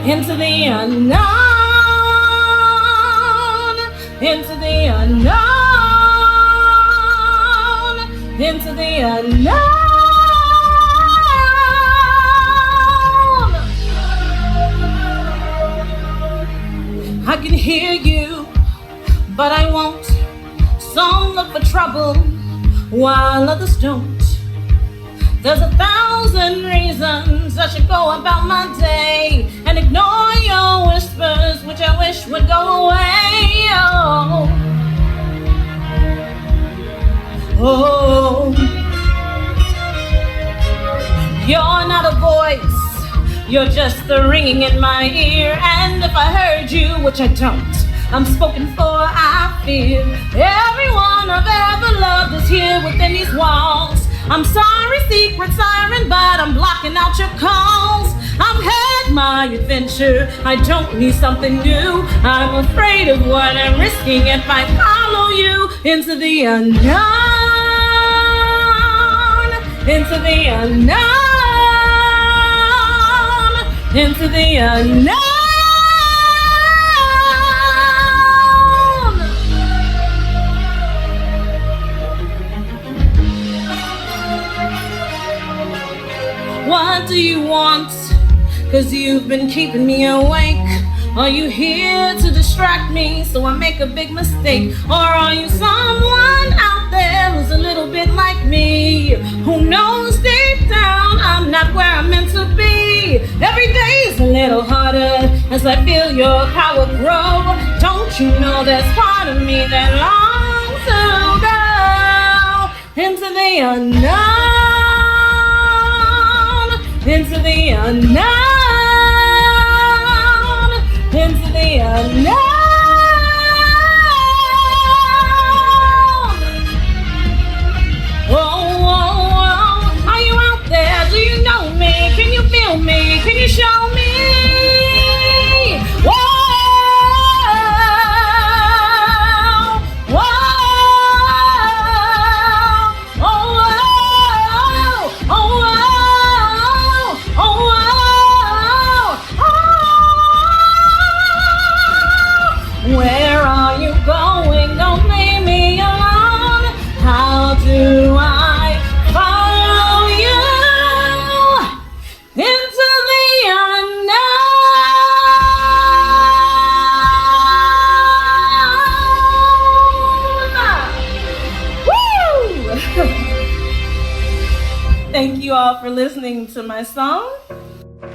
into the unknown, into the unknown, into the unknown. I can hear you, but I won't. Some look for trouble while others don't. There's 1,000 reasons I should go about my day and ignore your whispers, which I wish would go away. Oh, you're not a voice, you're just the ringing in my ear. And if I heard you, which I don't, I'm spoken for, I fear. Everyone I've ever loved is here within these walls. I'm sorry, secret siren, but I'm blocking out your calls. I've had my adventure, I don't need something new. I'm afraid of what I'm risking if I follow you into the unknown, into the unknown, into the unknown. What do you want? 'Cause you've been keeping me awake. Are you here to distract me so I make a big mistake? Or are you someone out there who's a little bit like me, who knows deep down I'm not where I'm meant to be? Every day's a little harder as I feel your power grow. Don't you know there's part of me that longs to go into the unknown, into the unknown, into the unknown. Oh, oh, oh, are you out there? Do you know me? Can you feel me? Can you show me? Whoa, whoa, oh, oh, oh, oh, oh, oh. Where are you going? Don't leave me alone. How do I follow you into the unknown? Woo! Thank you all for listening to my song.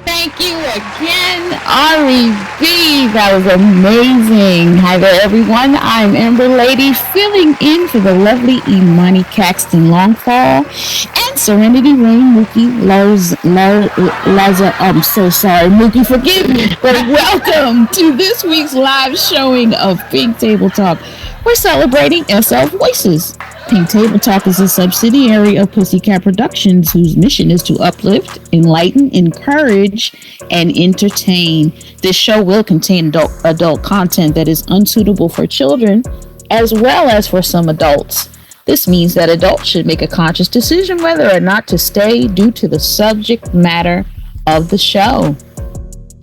Thank you again, Ari B. That was amazing. Hi there, everyone. I'm Ember Lady, filling in for the lovely Imani Caxton Longfall and Serenity Rain Mookie Laza. I'm so sorry, Mookie, forgive me. But welcome to this week's live showing of Pink Table Talk. We're celebrating SL Voices. Pink Table Talk is a subsidiary of Pussycat Productions, whose mission is to uplift, enlighten, encourage, and entertain. This show will contain adult content that is unsuitable for children, as well as for some adults. This means that adults should make a conscious decision whether or not to stay due to the subject matter of the show.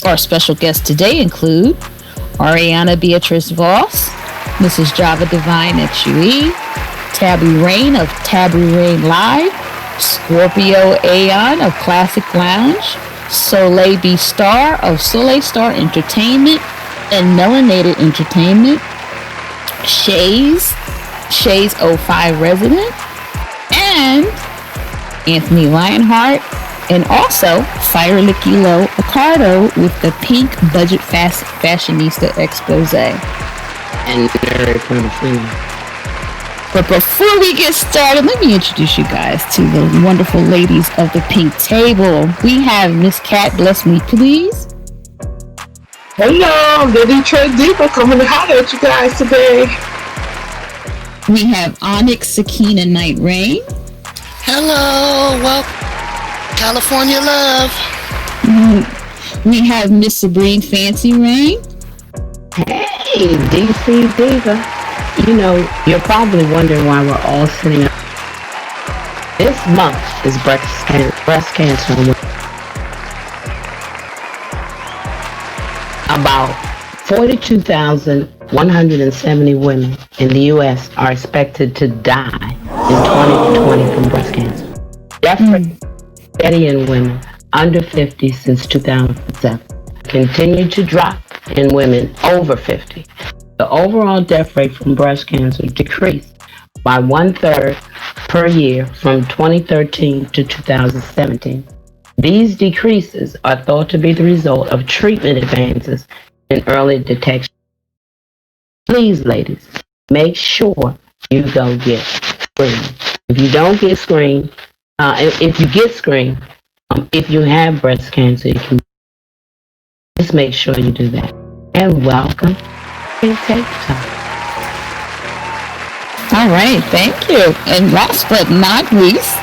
Our special guests today include Ariana Beatrice Voss, Mrs. Java Divine XUE, Tabby Rain of Tabby Rain Live, Scorpio Aeon of Classic Lounge, Soleil B Star of Soleil Star Entertainment and Melanated Entertainment, Shays 05 Resident, and Anthony Lionheart, and also Fire Licky Low Ricardo with the Pink Budget Fashionista Expose. And Eric from the Freedom. But before we get started, let me introduce you guys to the wonderful ladies of the Pink Table. We have Miss Cat, bless me please. Hello, the Detroit Diva coming to holler at you guys today. We have Onyx Sakina Night Rain. Hello, well, California love. We have Miss Sabrine Fancy Rain. Hey, DC Diva. You know, you're probably wondering why we're all sitting up. This month is breast cancer month. about 42,170 women in the U.S. are expected to die in 2020 from breast cancer. Death rate steady in women under 50 since 2007. Continued to drop in women over 50. The overall death rate from breast cancer decreased by 1/3 per year from 2013 to 2017. These decreases are thought to be the result of treatment advances in early detection. Please, ladies, make sure you go get screened. If you don't get screened, if you get screened, if you have breast cancer, you can just make sure you do that. And welcome to TikTok. All right, thank you. And last but not least,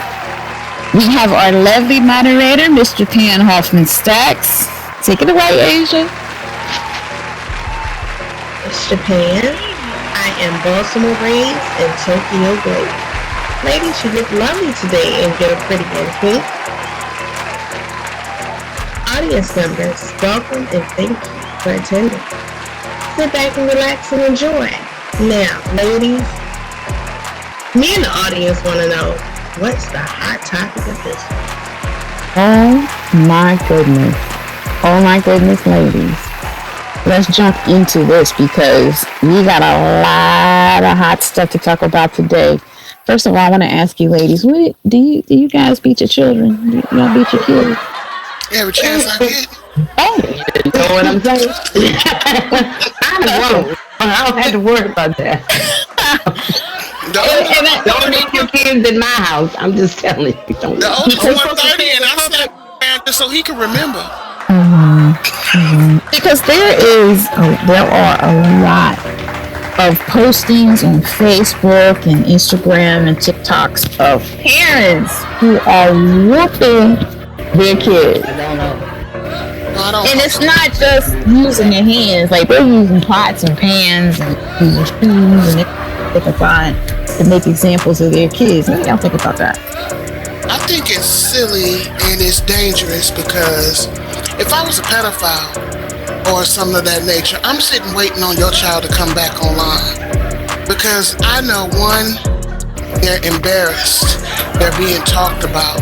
we have our lovely moderator, Mr. Pan Hoffman Stacks. Take it away, Asia. It's Japan. I am Baltimore raised and Tokyo great. Ladies, you look lovely today in your pretty and pink. Audience members, welcome and thank you for attending. Sit back and relax and enjoy. Now, ladies, me and the audience want to know, what's the hot topic of this? Oh my goodness. Oh my goodness, ladies. Let's jump into this because we got a lot of hot stuff to talk about today. First of all, I want to ask you, ladies, do you guys beat your children? Do y'all beat your kids? Every chance I get. Oh, you know what I'm saying? I'm grown. I don't have to worry about that. Don't leave your kids in my house. I'm just telling you. Don't. The oldest 130, and I slept just so he can remember. Because there are a lot of postings on Facebook and Instagram and TikToks of parents who are whooping their kids. And it's not just using their hands, like they're using pots and pans and using spoons and they can find to make examples of their kids. What do y'all think about that? I think it's silly and it's dangerous because if I was a pedophile or something of that nature, I'm sitting waiting on your child to come back online. Because I know, one, they're embarrassed, they're being talked about.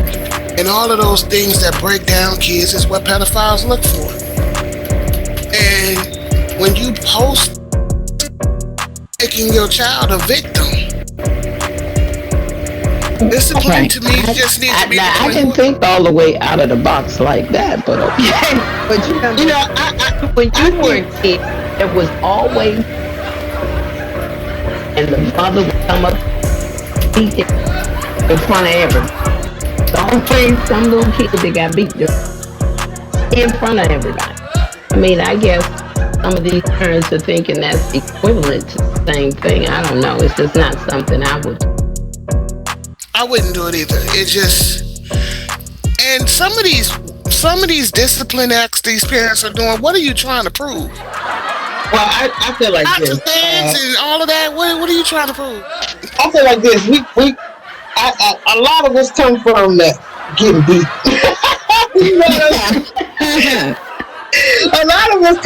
And all of those things that break down kids is what pedophiles look for. And when you post making your child a victim, discipline to me just needs to be. I can think all the way out of the box like that, but okay. But you know, when you were a kid, there was always, and the mother would come up beat it in front of everybody. Always some little kid that got beat in front of everybody. I mean, I guess some of these parents are thinking that's equivalent to the same thing. I don't know. It's just not something I would. I wouldn't do it either. It just, and some of these discipline acts these parents are doing. What are you trying to prove? Well, I feel like this. And all of that. What are you trying to prove? I feel like this. A lot of us come from that getting beat. You know what I'm saying? A lot of us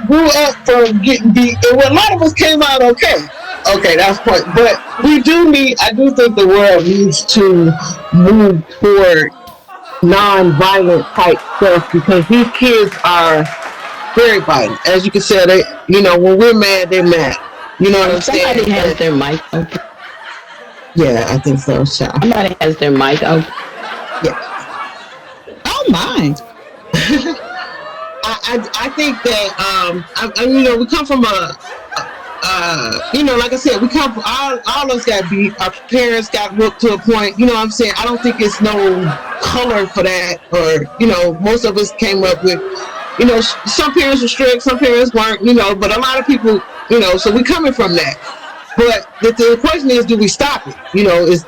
grew up from getting beat, and a lot of us came out okay. Okay, that's point. But I do think the world needs to move toward non-violent type stuff because these kids are very violent. As you can say, when we're mad, they're mad. You know what I'm saying? Somebody has their mic open. Yeah, I think so, child. Somebody has their mic open. Yeah. Oh my. I think that we come from like I said, we come from all of us got beat. Our parents got whooped to a point. You know what I'm saying? I don't think it's no color for that, or most of us came up with, some parents were strict, some parents weren't, but a lot of people, so we coming from that. But the question is, do we stop it?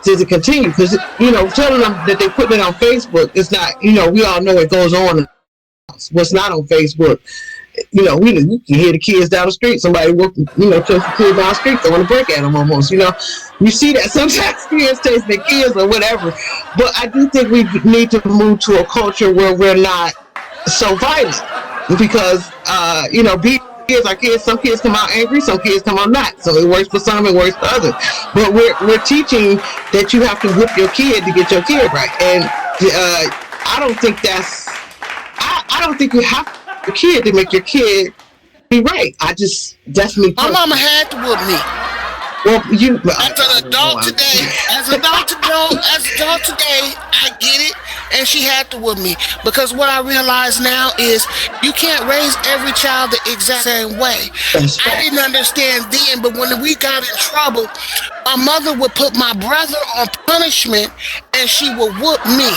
Does it continue? Because telling them that they're putting it on Facebook, it's not. We all know what goes on. What's not on Facebook? You can hear the kids down the street. Somebody kills the kids down the street, throwing a brick at them almost. You see that sometimes kids chase their kids or whatever. But I do think we need to move to a culture where we're not so violent. because kids are kids. Some kids come out angry, some kids come out not. So it works for some, it works for others. But we're teaching that you have to whip your kid to get your kid right, and I don't think I don't think you have a kid to make your kid be right. That's me. My mama had to whip me. Well, as an adult today, I get it, and she had to with me, because what I realize now is you can't raise every child the exact same way. I didn't understand then, but when we got in trouble, my mother would put my brother on punishment, and she would whoop me.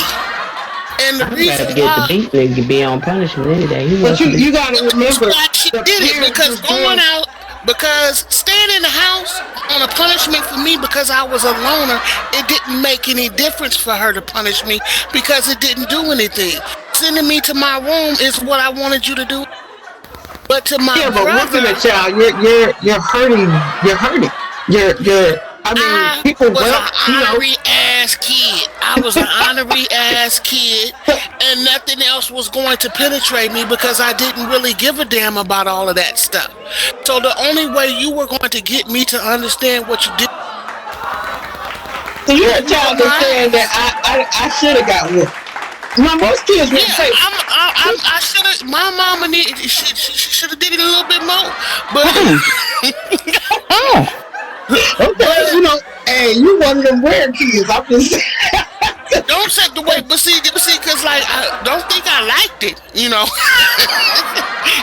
And the reason to get the beat nigga be on punishment any day. But you got to remember, she did it because going out. Because staying in the house on a punishment for me because I was a loner, it didn't make any difference for her to punish me because it didn't do anything. Sending me to my room is what I wanted you to do. But to my brother, but whooping a child, you're hurting. People was an honorary ass kid. I was an honorary ass kid, and nothing else was going to penetrate me because I didn't really give a damn about all of that stuff. So the only way you were going to get me to understand what you did. So you're a child that's saying that I should have got whooped. Now most kids would say, I should have. My mama she should have did it a little bit more, but. Okay, hey, you one of them rare kids. I'm just don't set the way, but see, because I don't think I liked it.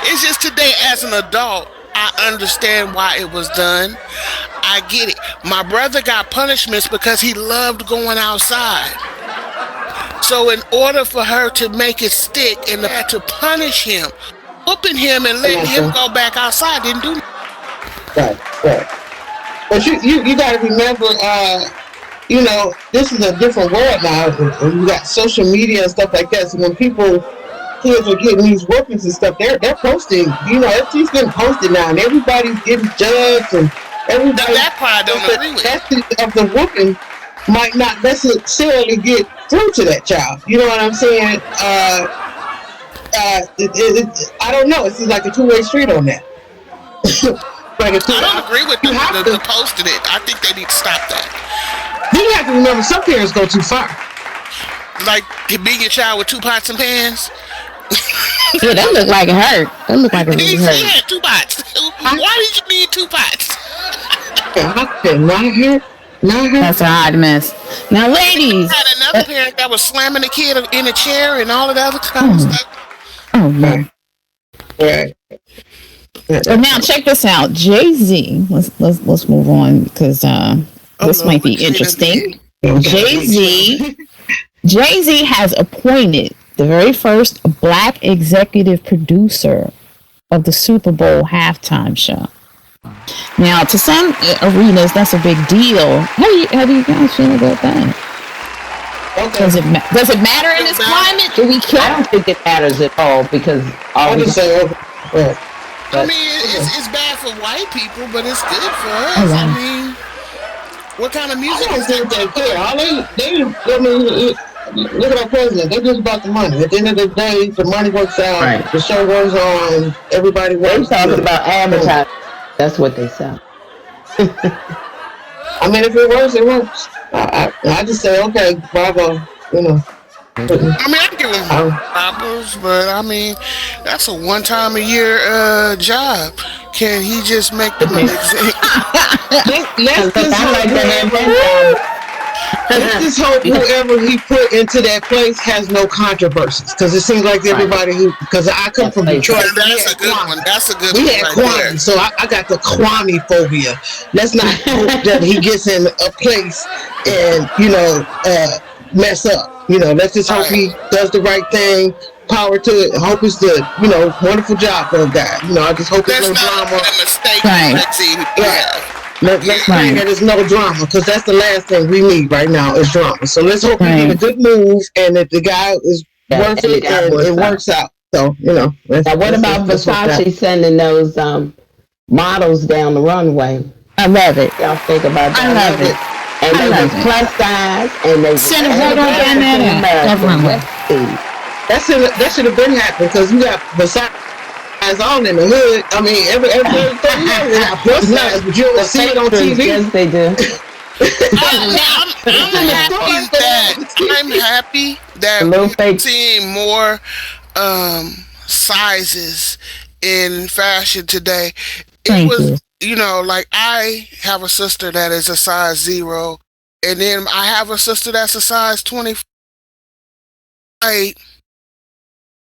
It's just today as an adult, I understand why it was done. I get it. My brother got punishments because he loved going outside. So in order for her to make it stick and had to punish him, whooping him and letting him go back outside didn't do nothing. Right. But you got to remember, this is a different world now. You got social media and stuff like that. So when kids are getting these whoopings and stuff, they're posting. Everything's getting posted now, and everybody's getting judged, and everybody. That part I don't agree with. Of the whooping might not necessarily get through to that child. You know what I'm saying? I don't know. It seems like a two-way street on that. I don't agree with them to posting it. I think they need to stop that. You have to remember, some parents go too far. Like being a child with 2 pots and pans. Yeah, that looked like it hurt. That looked like it really hurt. He had 2 pots. Why did you need 2 pots? Not hurt. That's a hard mess. Now, ladies. I had another parent that was slamming the kid in a chair and all of that other kind of stuff. Oh, man. Right. But now check this out, Jay-Z. Let's move on because this might be interesting. Jay-Z has appointed the very first black executive producer of the Super Bowl halftime show. Now, to some arenas, that's a big deal. How do you guys feel about that? Okay. Does it matter in this climate? Do we care? I don't think it matters at all because I just say, I mean, it's bad for white people, but it's good for us. Oh, wow. I mean, what kind of music I is don't that? think they look at our president. They're just about the money. At the end of the day, the money works out. Right. The show goes on. Everybody works. They talking about advertising. That's what they sell. I mean, if it works, it works. I just say, okay, bravo. I mean, I give them props, but I mean, that's a one-time a year job. Can he just make the money? Let's just hope whoever he put into that place has no controversies, because it seems like everybody because I come from Detroit. That's a good one. That's a good one. We had Kwame, so I got the Kwame phobia. Let's not hope that he gets in a place and mess up. Let's just hope he does the right thing. Power to it. I hope it's the wonderful job for a guy. I just hope there's no drama. Let's pray that there's no drama, because that's the last thing we need right now is drama. So let's hope he get a good move, and if the guy is worth it, and it works out. So now, what about Versace sending those models down the runway? I love it. Y'all think about that? I love it. And they was plus size, and they send it right on down there. That should have been happening, because you got Versace size on in the hood. I mean, every 30 years they have plus size, but you don't see it on TV. Yes, they do. I'm happy that we're seeing more sizes in fashion today. Like I have a sister that is a size 0, and then I have a sister that's a size 20.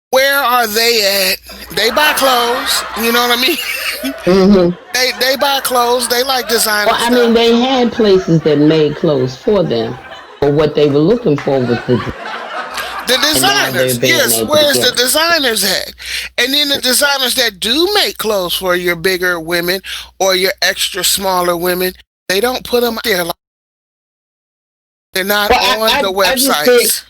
Where are they at? They buy clothes. You know what I mean? Mm-hmm. They buy clothes. They like designer stuff. I mean, they had places that made clothes for them, but what they were looking for was the designers. Yes, where's the designers at? And then the designers that do make clothes for your bigger women or your extra smaller women, they don't put them out there. They're not on the websites.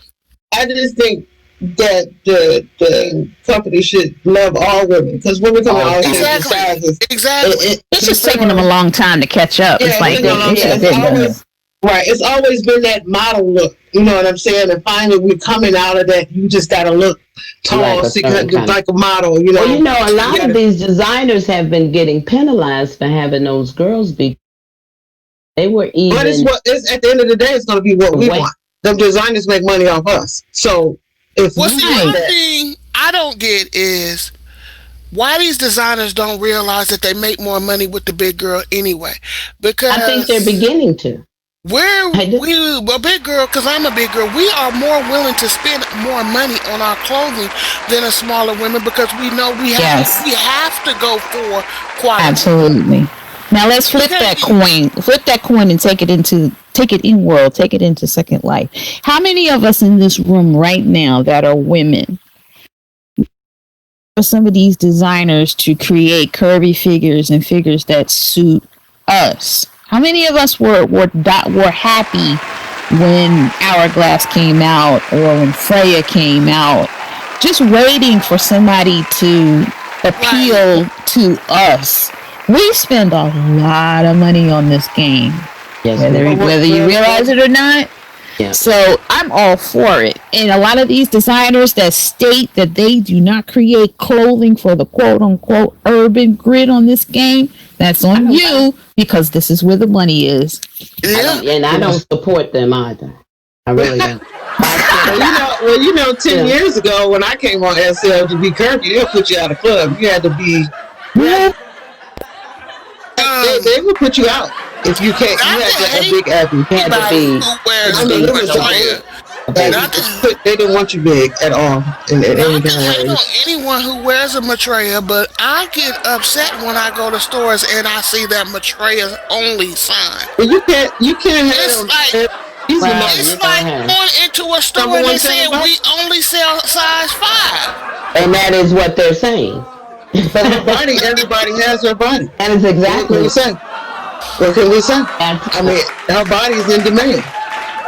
I just think that the company should love all women, because women come in all shapes and sizes. Exactly. It's just taking them a long time to catch up. Yeah, it's always been that model look. You know what I'm saying? And finally, we're coming out of that. You just got to look tall, like a model. You know. Well, a lot of these designers have been getting penalized for having those girls be. They were even. But it's at the end of the day, it's going to be what we want. The designers make money off us. So if one thing I don't get is why these designers don't realize that they make more money with the big girl anyway. Because I think they're beginning to. A big girl, because I'm a big girl, we are more willing to spend more money on our clothing than a smaller women, because we know we have to go for quality. Absolutely. Now let's flip that coin. Flip that coin and take it in world. Take it into Second Life. How many of us in this room right now that are women? For some of these designers to create curvy figures and figures that suit us. How many of us were happy when Hourglass came out or when Freya came out, just waiting for somebody to appeal to us? We spend a lot of money on this game, whether you realize it or not. Yeah. So I'm all for it. And a lot of these designers that state that they do not create clothing for the quote unquote urban grid on this game, that's on you, because this is where the money is. I don't support them either. I really don't. 10 years ago when I came on SL, to be curvy, they'll put you out of club. You had to be. They will put you out if you can't. You had to be a big athlete. You had to be. They didn't want you big at all. Anyone who wears a Maitreya, but I get upset when I go to stores and I see that Maitreya only sign. Well, you can't have. It's like going into a store and they say we only sell size 5. And that is what they're saying. But everybody has their body. That is exactly what can we say? I mean, our body is in demand.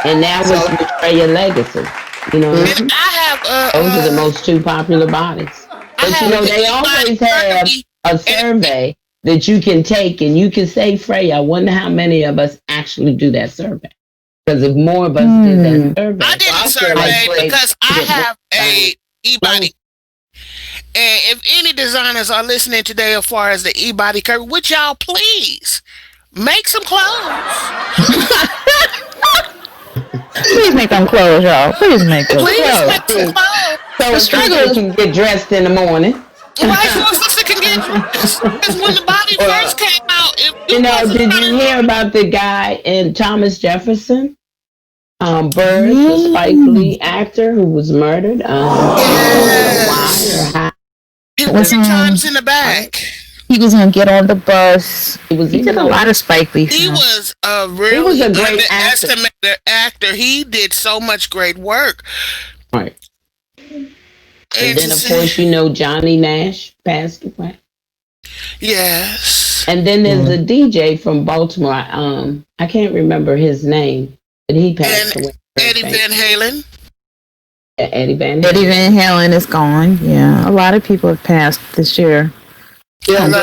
And that was Maitreya legacy. You know, those are the most 2 popular bodies. But they always have a survey that you can take and you can say, Freya, I wonder how many of us actually do that survey. Because if more of us did that survey. I did a survey because I have a e-body. And if any designers are listening today as far as the e-body curve, would y'all please make some clothes? Please make them clothes, y'all. Please make them clothes. Make some clothes. So the struggle can get dressed in the morning. Right, so a sister can get dressed. Because when the body first came out, did you hear about the guy in Thomas Jefferson? Bird, the Spike Lee actor who was murdered. He was 3 times in the back. He was on Get on the Bus. He did a lot of Spike Lee films. He was a really underestimated actor. He did so much great work. Right. And then, of course, Johnny Nash passed away. Yes. And then there's a DJ from Baltimore. I can't remember his name, but he passed away. Eddie Van Halen. Yeah, Eddie Van Halen is gone. Yeah, a lot of people have passed this year. Yeah, the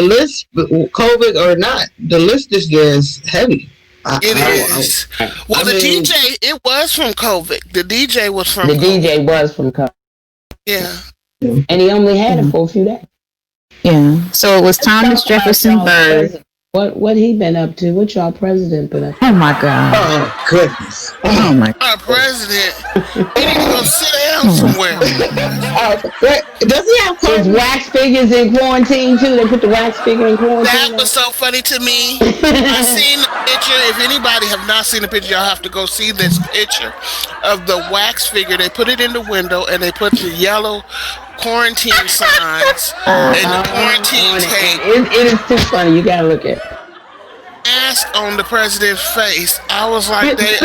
list, COVID or not, the list this year is heavy. It is. The DJ, it was from COVID. The DJ was from COVID. DJ was from COVID. Yeah. And he only had it for a few days. Yeah. So it was Thomas Jefferson Byrd. What he been up to? What y'all president been up to? Oh my God. Oh goodness. Oh my. Our president, he need to go sit down somewhere. Does he have His COVID? wax figures in quarantine too. They put the wax figure in quarantine. That was so funny to me. I seen the picture. If anybody have not seen the picture, y'all have to go see this picture of the wax figure. They put it in the window and they put the yellow quarantine signs and the quarantine tape. It is too funny. You gotta look at it. Mask on the president's face. I was like, Did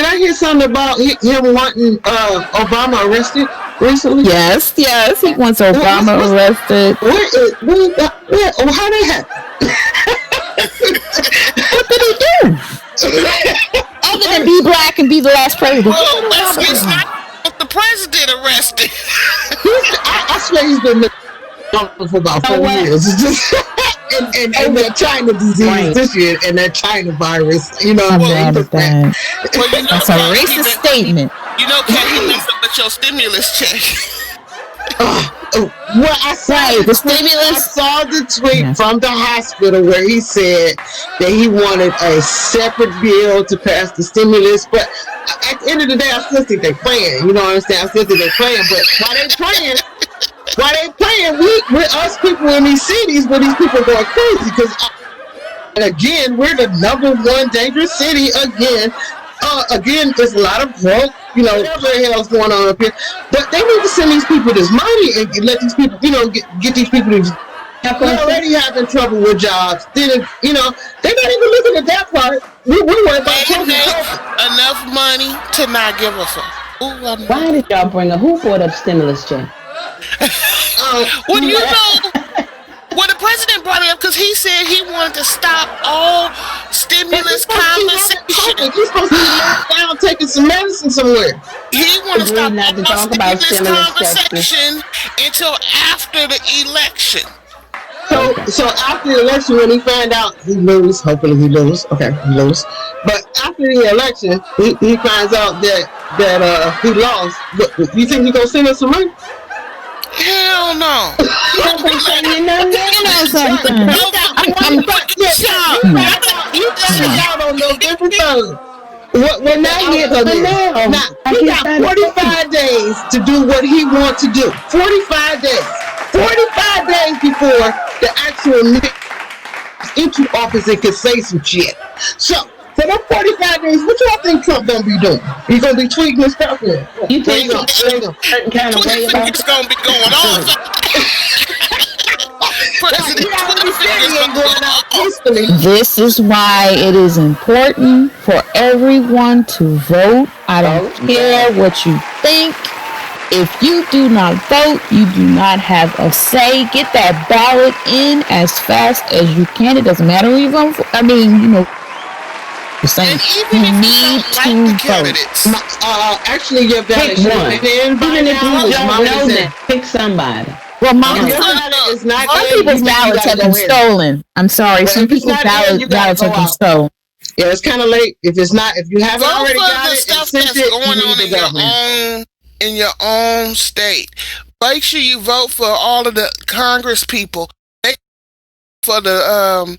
I hear something about him wanting Obama arrested recently? Yes. He wants Obama arrested. How did that happen? What did he do? Other than be black and be the last president. well, Wesley's not the president arrested. I swear he's been for about 4 years. It's just and that China disease this year and that China virus, you know. Well, you know, That's a racist statement. You know, Kat, he messed up with your stimulus check. Well, I saw the stimulus. I saw the tweet from the hospital where he said that he wanted a separate bill to pass the stimulus, but at the end of the day, I still think they're playing. You know what I'm saying? I still think they're playing, but while they playing, we us people in these cities where these people going crazy because, again, we're the #1 dangerous city again. Again, there's a lot of broke, you know, whatever the hell's going on up here. But they need to send these people this money and let these people, you know, get these people to. They're already having trouble with jobs. Then, you know, they're not even looking at that part. We worry about enough money to not give us a. Why did y'all bring up? Who brought up stimulus check? Well, you know, well, the president brought it up because he said he wanted to stop all stimulus conversation. He's supposed to be down taking some medicine somewhere. He wanted to stop not to all talk about stimulus conversation until after the election. So after the election, when he found out he lose, hopefully he lose. Okay, he lose. But after the election, he finds out that he lost. You think he gonna send us some money? Hell no. You know something. You out on those different things. We're not here for this. Now, he got 45 days to do what he wants to do. 45 days. 45 days before the actual into office and can say some shit. So, for them 45 days, what y'all think Trump gonna be doing? He's gonna be tweeting and stuff. You think certain kind of way about it's gonna be going on? This is why it is important for everyone to vote. I don't care what you think. If you do not vote, you do not have a say. Get that ballot in as fast as you can. It doesn't matter who you vote for. I mean, you know, the same. You need to vote. Actually, your ballot should have been in by now. Pick somebody. Well, some people's ballots have been stolen. I'm sorry. Some people's ballots have been stolen. Yeah, it's kind of late. If you haven't already got it, stuff that's going on in your own state. Make sure you vote for all of the Congress people. For the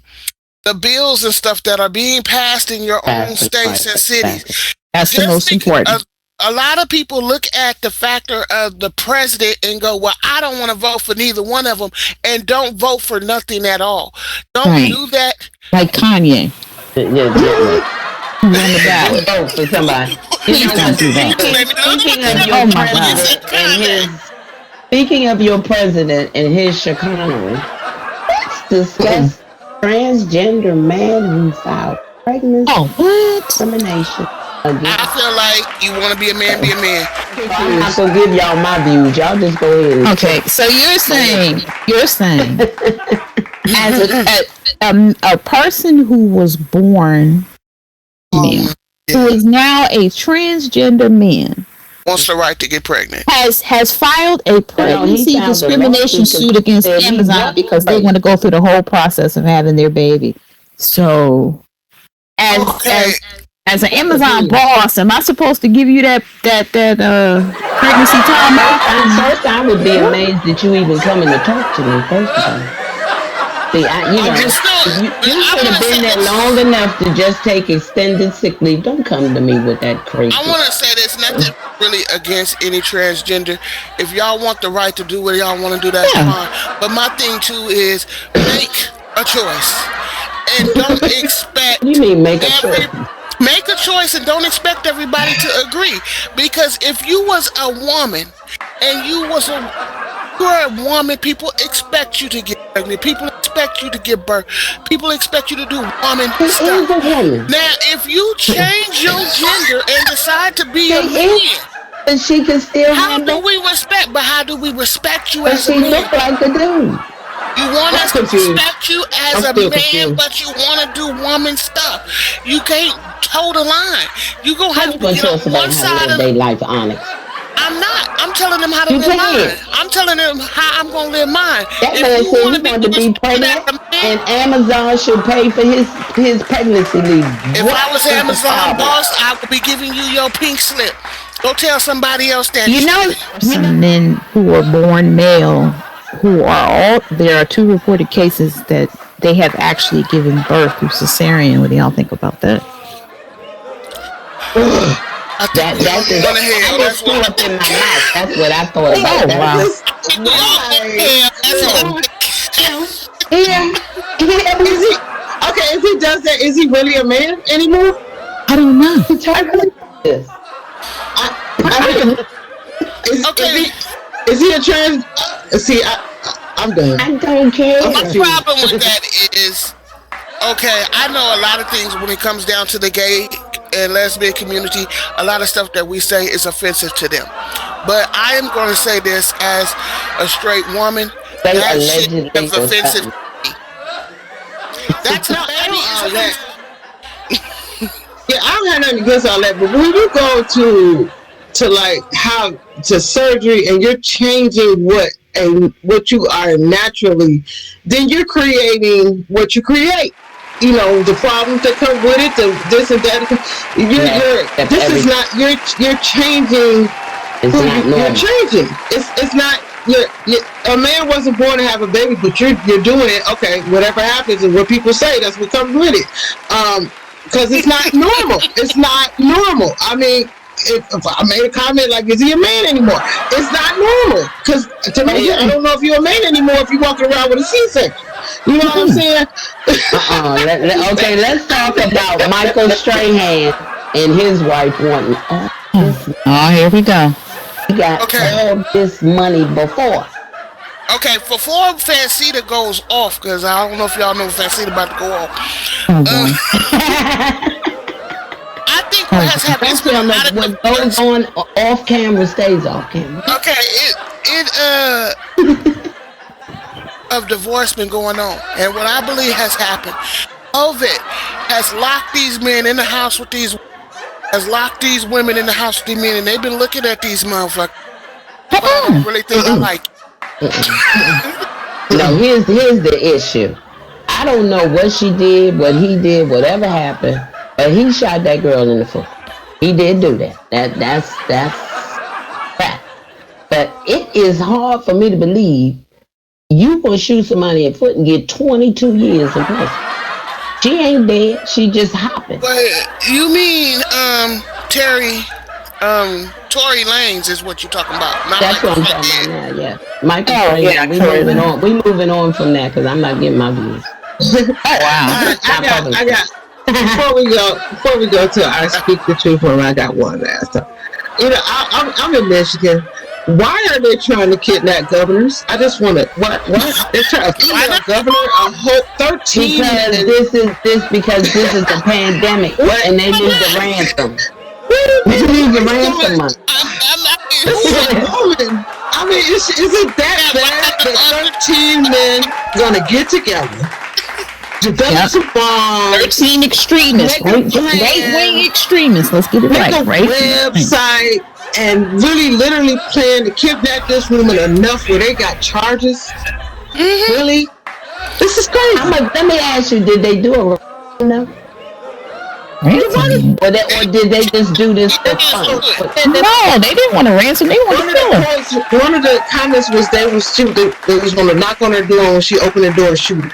bills and stuff that are being passed in your own states and cities. That's the most important. A lot of people look at the factor of the president and go, well, I don't want to vote for neither one of them, and don't vote for nothing at all. Don't do that. Like Kanye. On the ballot. Vote for somebody. Speaking of your president and his chicanery, let's discuss transgender man who filed pregnancy discrimination. I feel like you want to be a man, be a man. I'm not gonna give y'all my views. Y'all just go ahead. Okay, so you're saying as a person who was born male, who is now a transgender man, wants the right to get pregnant, has filed a pregnancy discrimination suit against Amazon because they want to go through the whole process of having their baby. So, as As an Amazon boss, am I supposed to give you that pregnancy time off? First, I would be amazed that you even coming to talk to me. First of all, see, you should have been there long enough to just take extended sick leave. Don't come to me with that crazy. I want to say there's nothing really against any transgender. If y'all want the right to do what y'all want to do, that's fine. But my thing too is make a choice and don't expect. You mean make a choice? Make a choice and don't expect everybody to agree. Because if you was a woman and you're a woman, people expect you to get pregnant. People expect you to give birth. People expect you to do woman stuff. Now, if you change your gender and decide to be a man, and she can still. How do we respect you as a man? She look like a dude. You want us to respect you as a man, but you want to do woman stuff. You can't toe the line. You gonna have to get on one side of their life, Onyx. I'm not. I'm telling them how to live mine. I'm telling them how I'm gonna live mine. That man said he wanted to be pregnant, and Amazon should pay for his pregnancy leave. If I was Amazon boss, I would be giving you your pink slip. Go tell somebody else that. Some men who are born male, there are 2 reported cases that they have actually given birth through cesarean. What do y'all think about that? That's what up in my mouth. That's what I thought about. If he does that, is he really a man anymore? I don't know. Is he a trans? See, I'm done. I don't care. My problem with that is, I know a lot of things when it comes down to the gay and lesbian community. A lot of stuff that we say is offensive to them. But I am going to say this as a straight woman. That shit is offensive to me. That's not that. Yeah, I don't have nothing against all that, but when you go to surgery and you're changing what you are naturally, then you're creating what you create. You know, the problems that come with it, this and that. You're changing. You're changing. It's not. A man wasn't born to have a baby, but you're doing it. Okay, whatever happens and what people say, that's what comes with it. Because it's not normal. It's not normal. I mean, if I made a comment like, is he a man anymore? It's not normal. Because to me, I don't know if you're a man anymore if you're walking around with a C-section. You know what I'm saying? Let's talk about Michael Strahan and his wife wanting here we go. He got all this money before. Okay, before Fancita goes off, because I don't know if y'all know Fancita about to go off. I think what has happened is what goes on off camera stays off camera. Okay, of divorce been going on, and what I believe has happened, COVID has locked these men in the house with these, has locked these women in the house with these men, and they've been looking at these motherfuckers. I don't really think I like it. No, here's the issue. I don't know what she did, what he did, whatever happened, but he shot that girl in the foot. He did do that. That's fact. But it is hard for me to believe you gonna shoot somebody in the foot and get 22 years in prison. She ain't dead. She just hopping. But you mean Tory Lanez is what you're talking about? Not that's what I'm talking about now. Yeah, Michael. We moving on from that because I'm not getting my views. Wow. I got. Before we go to I speak the truth, or I got one last time. You know, I'm in Michigan. Why are they trying to kidnap governors? I just want to. What? They're trying to kidnap a governor, a whole 13. Because this is a pandemic, and they need the ransom. They need the ransom money. I mean, is it that bad that 13 men gonna get together? Develop some bombs. 13 extremists. Right-wing extremists. Let's get it right. Make a website and literally plan to kidnap this woman enough where they got charges. Mm-hmm. Really? This is crazy. Let me ask you, did they do a no? Ransom. Or did they just do this for fun? No, they didn't want to ransom. They wanted to kill her. One of the comments was they was going to knock on her door when she opened the door and shoot her.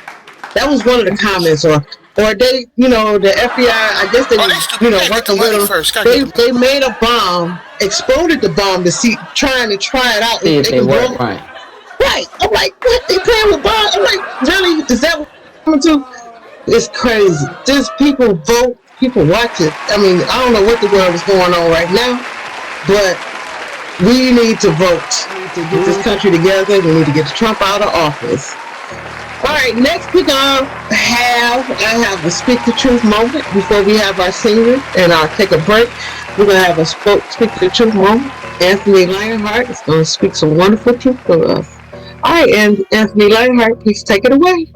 That was one of the comments, or they, the FBI. I guess they were, working with them. They made a bomb, exploded the bomb to trying to try it out. See if they work right. Right. I'm like, what? They playing with bombs? I'm like, really? Is that what I'm coming to? It's crazy. Just people vote, people watch it. I mean, I don't know what the world is going on right now, but we need to vote. We need to get this country together. We need to get Trump out of office. All right, next we're gonna have a Speak the Truth moment before we have our singer, and I'll take a break. We're gonna have a Speak the Truth moment. Anthony Lionheart is gonna speak some wonderful truth for us. All right, and Anthony Lionheart, please take it away.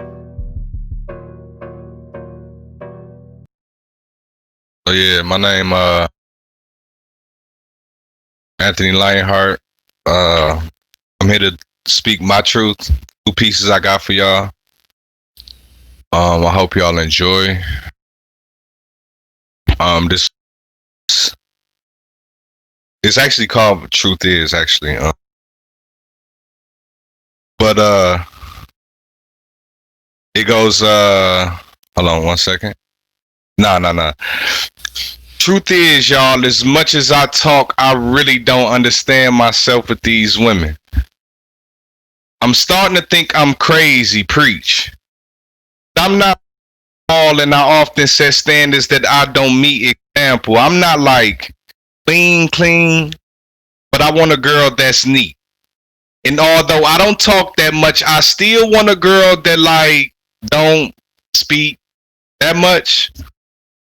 Oh yeah, my name Anthony Lionheart. I'm here to speak my truth. 2 pieces I got for y'all. I hope y'all enjoy. This it's actually called Truth Is actually. But it goes hold on 1 second. Nah. Truth is, y'all, as much as I talk, I really don't understand myself with these women. I'm starting to think I'm crazy, preach. I'm not all, and I often set standards that I don't meet. Example, I'm not like clean, but I want a girl that's neat. And although I don't talk that much, I still want a girl that like don't speak that much.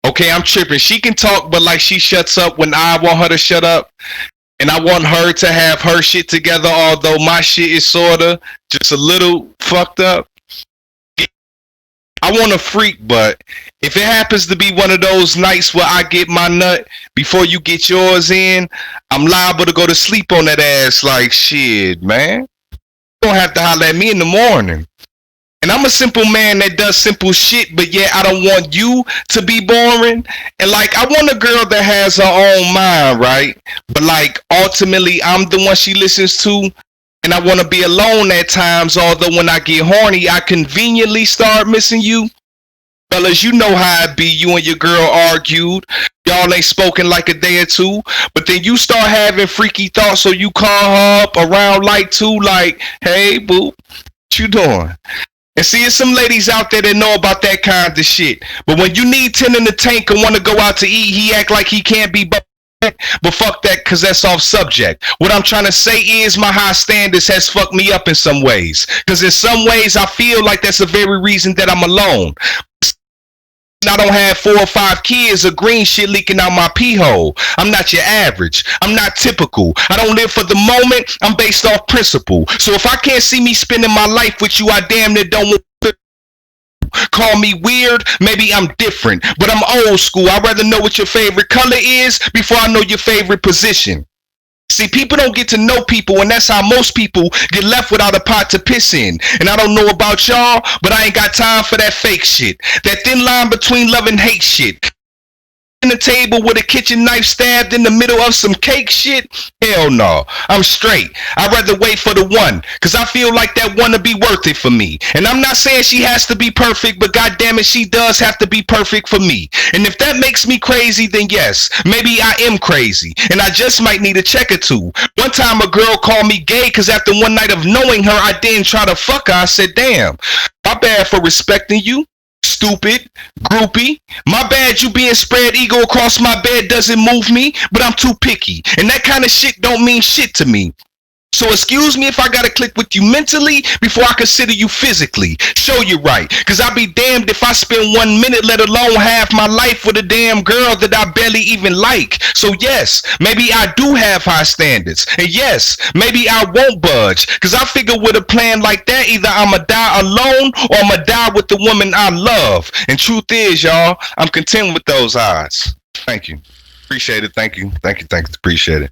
Okay, I'm tripping. She can talk, but like she shuts up when I want her to shut up. And I want her to have her shit together, although my shit is sorta just a little fucked up. I want a freak, but if it happens to be one of those nights where I get my nut before you get yours in, I'm liable to go to sleep on that ass like shit, man. You don't have to holler at me in the morning. And I'm a simple man that does simple shit, but yet I don't want you to be boring. And like, I want a girl that has her own mind, right? But like, ultimately, I'm the one she listens to. And I want to be alone at times, although when I get horny, I conveniently start missing you. Fellas, you know how it be. You and your girl argued. Y'all ain't spoken like a day or two. But then you start having freaky thoughts, so you call her up around like 2, like, hey, boo, what you doing? And see, there's some ladies out there that know about that kind of shit. But when you need 10 in the tank and want to go out to eat, he act like he can't be but fuck that, because that's off subject. What I'm trying to say is my high standards has fucked me up in some ways. Because in some ways, I feel like that's the very reason that I'm alone. I don't have 4 or 5 kids of green shit leaking out my pee hole. I'm not your average. I'm not typical. I don't live for the moment. I'm based off principle. So if I can't see me spending my life with you, I damn near don't want to. Call me weird, maybe I'm different, but I'm old school. I'd rather know what your favorite color is before I know your favorite position. See, people don't get to know people, and that's how most people get left without a pot to piss in. And I don't know about y'all, but I ain't got time for that fake shit. That thin line between love and hate shit. In the table with a kitchen knife stabbed in the middle of some cake shit? Hell no, I'm straight. I'd rather wait for the one, cause I feel like that one to be worth it for me. And I'm not saying she has to be perfect, but goddamn it, she does have to be perfect for me. And if that makes me crazy, then yes, maybe I am crazy, and I just might need a check or two. One time a girl called me gay, cause after one night of knowing her, I didn't try to fuck her. I said, damn, my bad for respecting you. Stupid, groupie. My bad you being spread ego across my bed doesn't move me, but I'm too picky. And that kind of shit don't mean shit to me. So excuse me if I gotta click with you mentally before I consider you physically. Show you right. Cause I'll be damned if I spend 1 minute, let alone half my life with a damn girl that I barely even like. So yes, maybe I do have high standards. And yes, maybe I won't budge. Cause I figure with a plan like that, either I'ma die alone or I'ma die with the woman I love. And truth is, y'all, I'm content with those odds. Thank you. Appreciate it. Thank you. Appreciate it.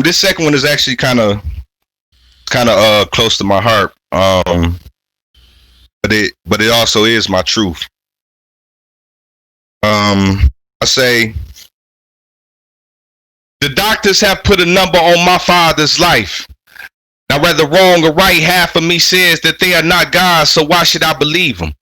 This second one is actually kind of close to my heart. But it also is my truth. I say, the doctors have put a number on my father's life. Now, whether wrong or right, half of me says that they are not God, so why should I believe them?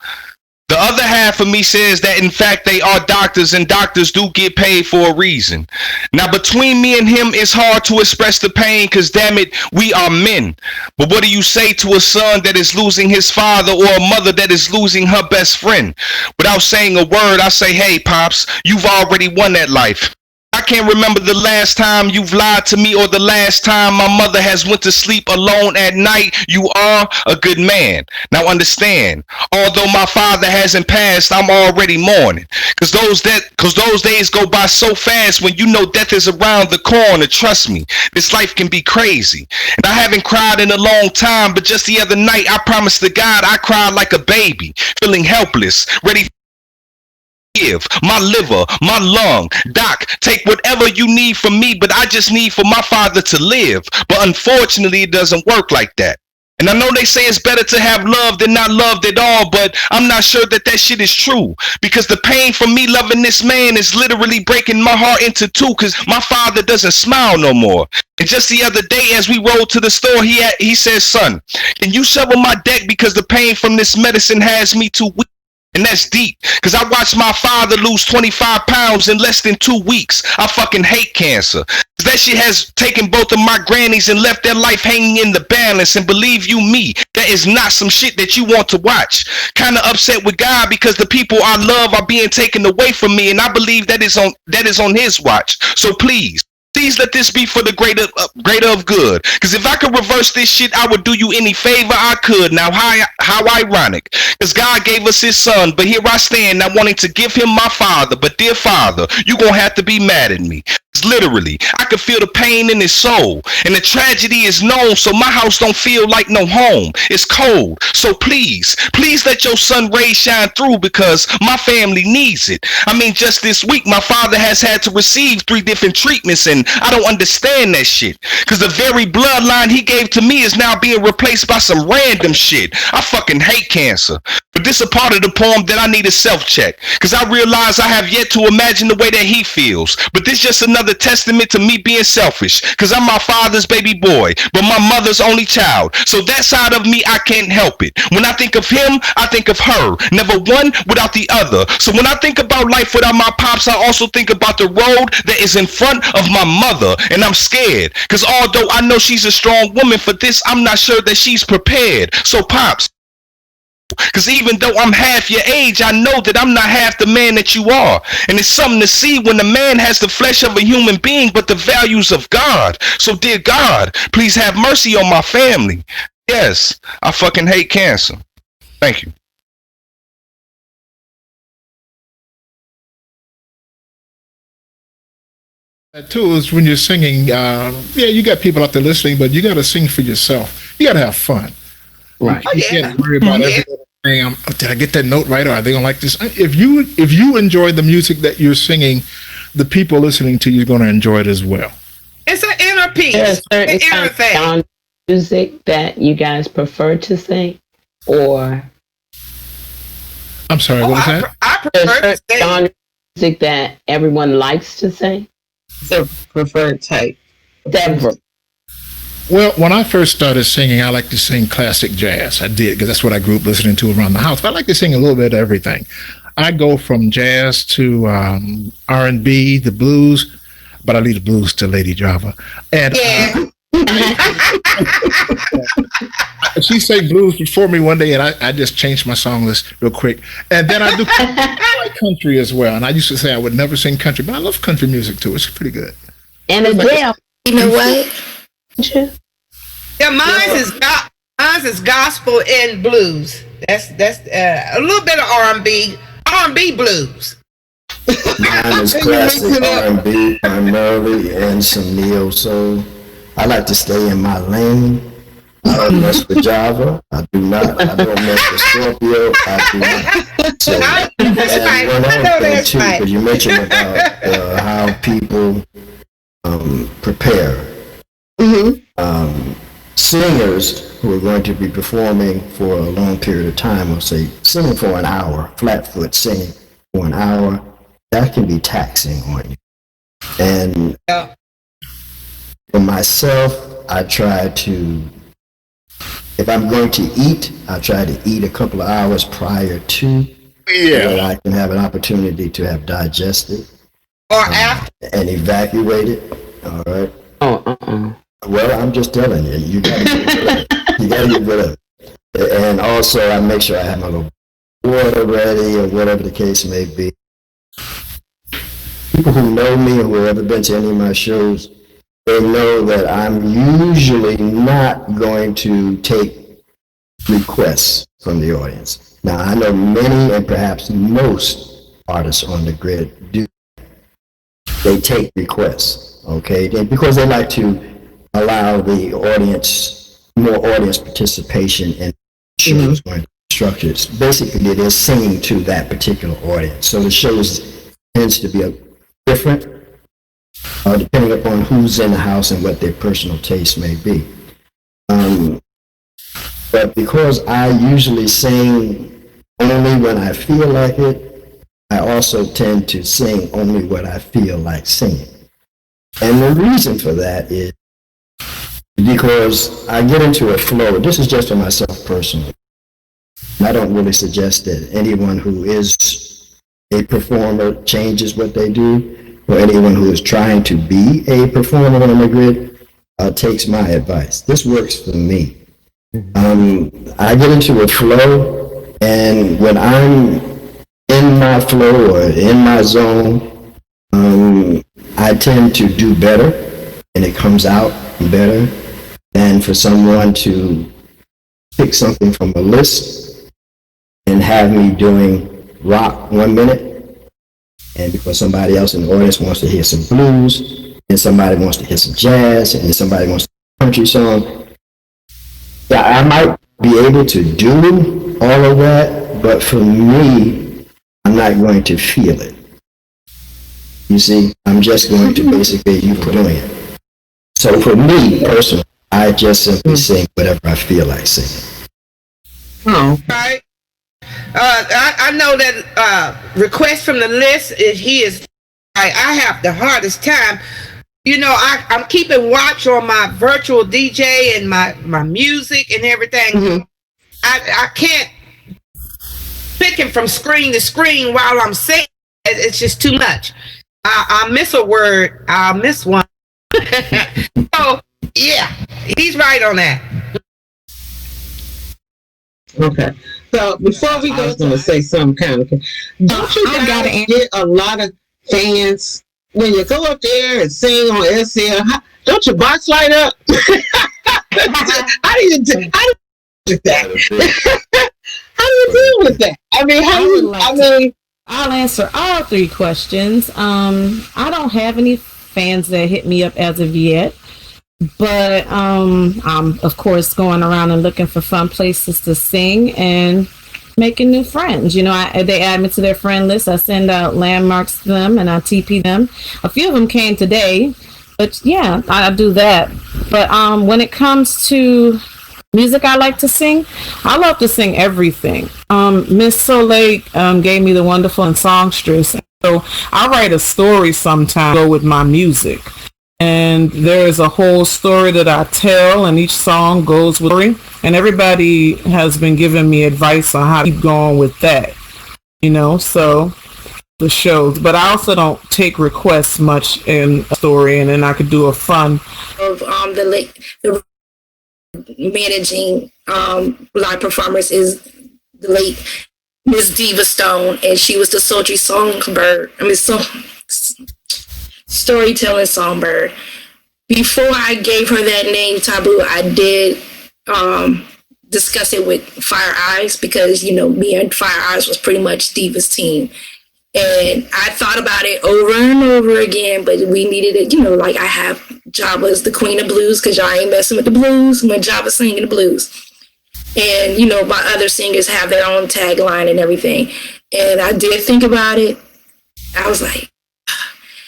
The other half of me says that, in fact, they are doctors, and doctors do get paid for a reason. Now, between me and him, it's hard to express the pain because, damn it, we are men. But what do you say to a son that is losing his father or a mother that is losing her best friend? Without saying a word, I say, hey, Pops, you've already won that life. I can't remember the last time you've lied to me or the last time my mother has went to sleep alone at night. You are a good man. Now understand, although my father hasn't passed, I'm already mourning. Cause those days go by so fast when you know death is around the corner. Trust me, this life can be crazy. And I haven't cried in a long time, but just the other night, I promised to God I cried like a baby, feeling helpless, ready give my liver, my lung. Doc, take whatever you need from me, but I just need for my father to live. But unfortunately, it doesn't work like that. And I know they say it's better to have love than not loved at all, but I'm not sure that shit is true. Because the pain from me loving this man is literally breaking my heart into two, because my father doesn't smile no more. And just the other day, as we rode to the store, he says, son, can you shovel my deck because the pain from this medicine has me too weak? And that's deep, because I watched my father lose 25 pounds in less than 2 weeks. I fucking hate cancer. That shit has taken both of my grannies and left their life hanging in the balance. And believe you me, that is not some shit that you want to watch. Kind of upset with God because the people I love are being taken away from me, and I believe that is on his watch. So please let this be for the greater of good. Because if I could reverse this shit, I would do you any favor I could. Now, how ironic. Because God gave us his son, but here I stand now wanting to give him my father. But dear father, you gonna have to be mad at me. Literally, I could feel the pain in his soul, and the tragedy is known, so my house don't feel like no home. It's cold, so please let your sun rays shine through, because my family needs it. I mean, just this week, my father has had to receive 3 different treatments, and I don't understand that shit, because the very bloodline he gave to me is now being replaced by some random shit. I fucking hate cancer. But this is a part of the poem that I need a self-check, because I realize I have yet to imagine the way that he feels. But this just another testament to me being selfish, because I'm my father's baby boy, but my mother's only child. So that side of me, I can't help it. When I think of him, I think of her. Never one without the other. So when I think about life without my pops, I also think about the road that is in front of my mother. And I'm scared, because although I know she's a strong woman for this, I'm not sure that she's prepared. So pops, because even though I'm half your age, I know that I'm not half the man that you are. And it's something to see when a man has the flesh of a human being, but the values of God. So dear God, please have mercy on my family. Yes, I fucking hate cancer. Thank you. Too is when you're singing, you got people out there listening, but you got to sing for yourself. You got to have fun. Right. You can't worry about everything. Did I get that note right? Or are they gonna like this? If you enjoy the music that you're singing, the people listening to you are going to enjoy it as well. It's an inner peace. There's certain inner thing. kind of music that you guys prefer to sing, or I'm sorry, what was that? I prefer to sing. Genre music that everyone likes to sing. The preferred type. Deborah. Well, when I first started singing, I like to sing classic jazz. I did, because that's what I grew up listening to around the house. But I like to sing a little bit of everything. I go from jazz to R&B, the blues, but I leave the blues to Lady Java. And she sang blues before me one day, and I just changed my song list real quick. And then I do country as well. And I used to say I would never sing country, but I love country music too. It's pretty good. And Adele. You know what? Yeah, mine's is gospel and blues. That's a little bit of R&B blues. Mine is classic R&B primarily and some neo soul. I like to stay in my lane. I don't mess with Java. I do not. I don't mess with Scorpio. I do not. So, and one other thing too, because you mentioned about how people prepare. Singers who are going to be performing for a long period of time will say singing for an hour, flat foot singing for an hour, that can be taxing on you. And for myself, I try to, if I'm going to eat, I try to eat a couple of hours prior to, so that I can have an opportunity to have digested or after and evacuated. All right. Well, I'm just telling you, you gotta get rid of it. You gotta get rid of it. And also, I make sure I have my little water ready or whatever the case may be. People who know me or who have ever been to any of my shows, they know that I'm usually not going to take requests from the audience. Now, I know many and perhaps most artists on the grid do. They take requests, okay? Because they like to allow the audience, more audience participation in shows going to be structured. Basically, it is singing to that particular audience. So the shows tends to be different, depending upon who's in the house and what their personal taste may be. But because I usually sing only when I feel like it, I also tend to sing only what I feel like singing. And the reason for that is because I get into a flow. This is just for myself personally. I don't really suggest that anyone who is a performer changes what they do, or anyone who is trying to be a performer on the grid takes my advice. This works for me. I get into a flow, and when I'm in my flow or in my zone, I tend to do better, and it comes out better than for someone to pick something from a list and have me doing rock 1 minute, and because somebody else in the audience wants to hear some blues, and somebody wants to hear some jazz, and somebody wants to hear a country song. Yeah, I might be able to do all of that, but for me, I'm not going to feel it. You see, I'm just going to basically you doing it. So for me personally, I just simply sing whatever I feel like singing. Oh, right. I know that request from the list is I have the hardest time. You know, I'm keeping watch on my virtual DJ and my music and everything. I can't pick him from screen to screen while I'm singing. It's just too much. I'll miss a word. I'll miss one. So, yeah, he's right on that. Okay. So before we go, I was going to say something kind of. Don't you guys get a lot of fans when you go up there and sing on SL? Don't your box light up? How do you do that? How do you deal with that? I mean, I'll answer all three questions. I don't have any fans that hit me up as of yet, but I'm of course going around and looking for fun places to sing and making new friends. You know, they add me to their friend list. I send out landmarks to them and I TP them. A few of them came today, but yeah, I do that. But when it comes to music I like to sing, I love to sing everything. Miss Soleil gave me the wonderful and songstress. So I write a story sometimes go with my music. And there's a whole story that I tell, and each song goes with a story. And everybody has been giving me advice on how to keep going with that. You know, so the shows. But I also don't take requests much in a story, and then I could do a fun. Of the managing live performers is the late Miss Diva Stone, and she was the sultry songbird. Storytelling songbird. Before I gave her that name, Taboo, I did discuss it with Fire Eyes, because, you know, me and Fire Eyes was pretty much Diva's team. And I thought about it over and over again, but we needed it, you know, like I have Java's the queen of blues, because y'all ain't messing with the blues when Java's singing the blues. And, you know, my other singers have their own tagline and everything. And I did think about it. I was like,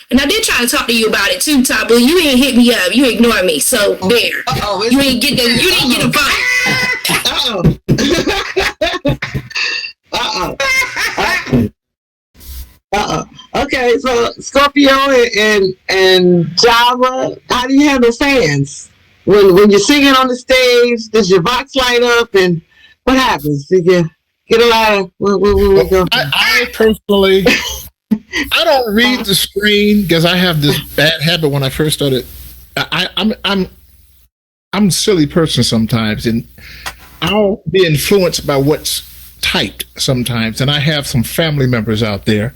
and I did try to talk to you about it too, Taboo. You ain't hit me up. You ignored me. So there. You ain't get the. You didn't get a bite. Okay. Okay, so Scorpio and Java, how do you handle fans? When you're singing on the stage, does your box light up, and what happens? Do you get a lot of where we go? I personally, I don't read the screen because I have this bad habit when I first started. I'm a silly person sometimes, and I'll be influenced by what's typed sometimes. And I have some family members out there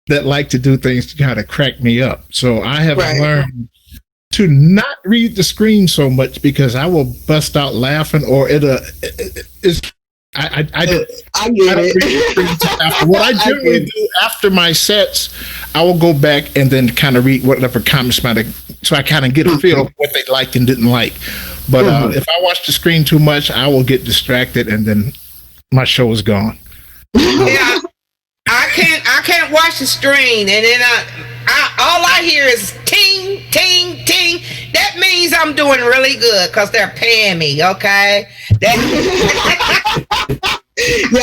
that like to do things to kind of crack me up. So I have learned to not read the screen so much because I will bust out laughing, or I get it. After what I generally do after my sets, I will go back and then kind of read whatever comments might have, so I kind of get a feel of what they liked and didn't like. But if I watch the screen too much, I will get distracted and then my show is gone. Yeah, I can't watch the screen, and then all I hear is ting, ting, ting. That means I'm doing really good because they're paying me. Okay. Yeah,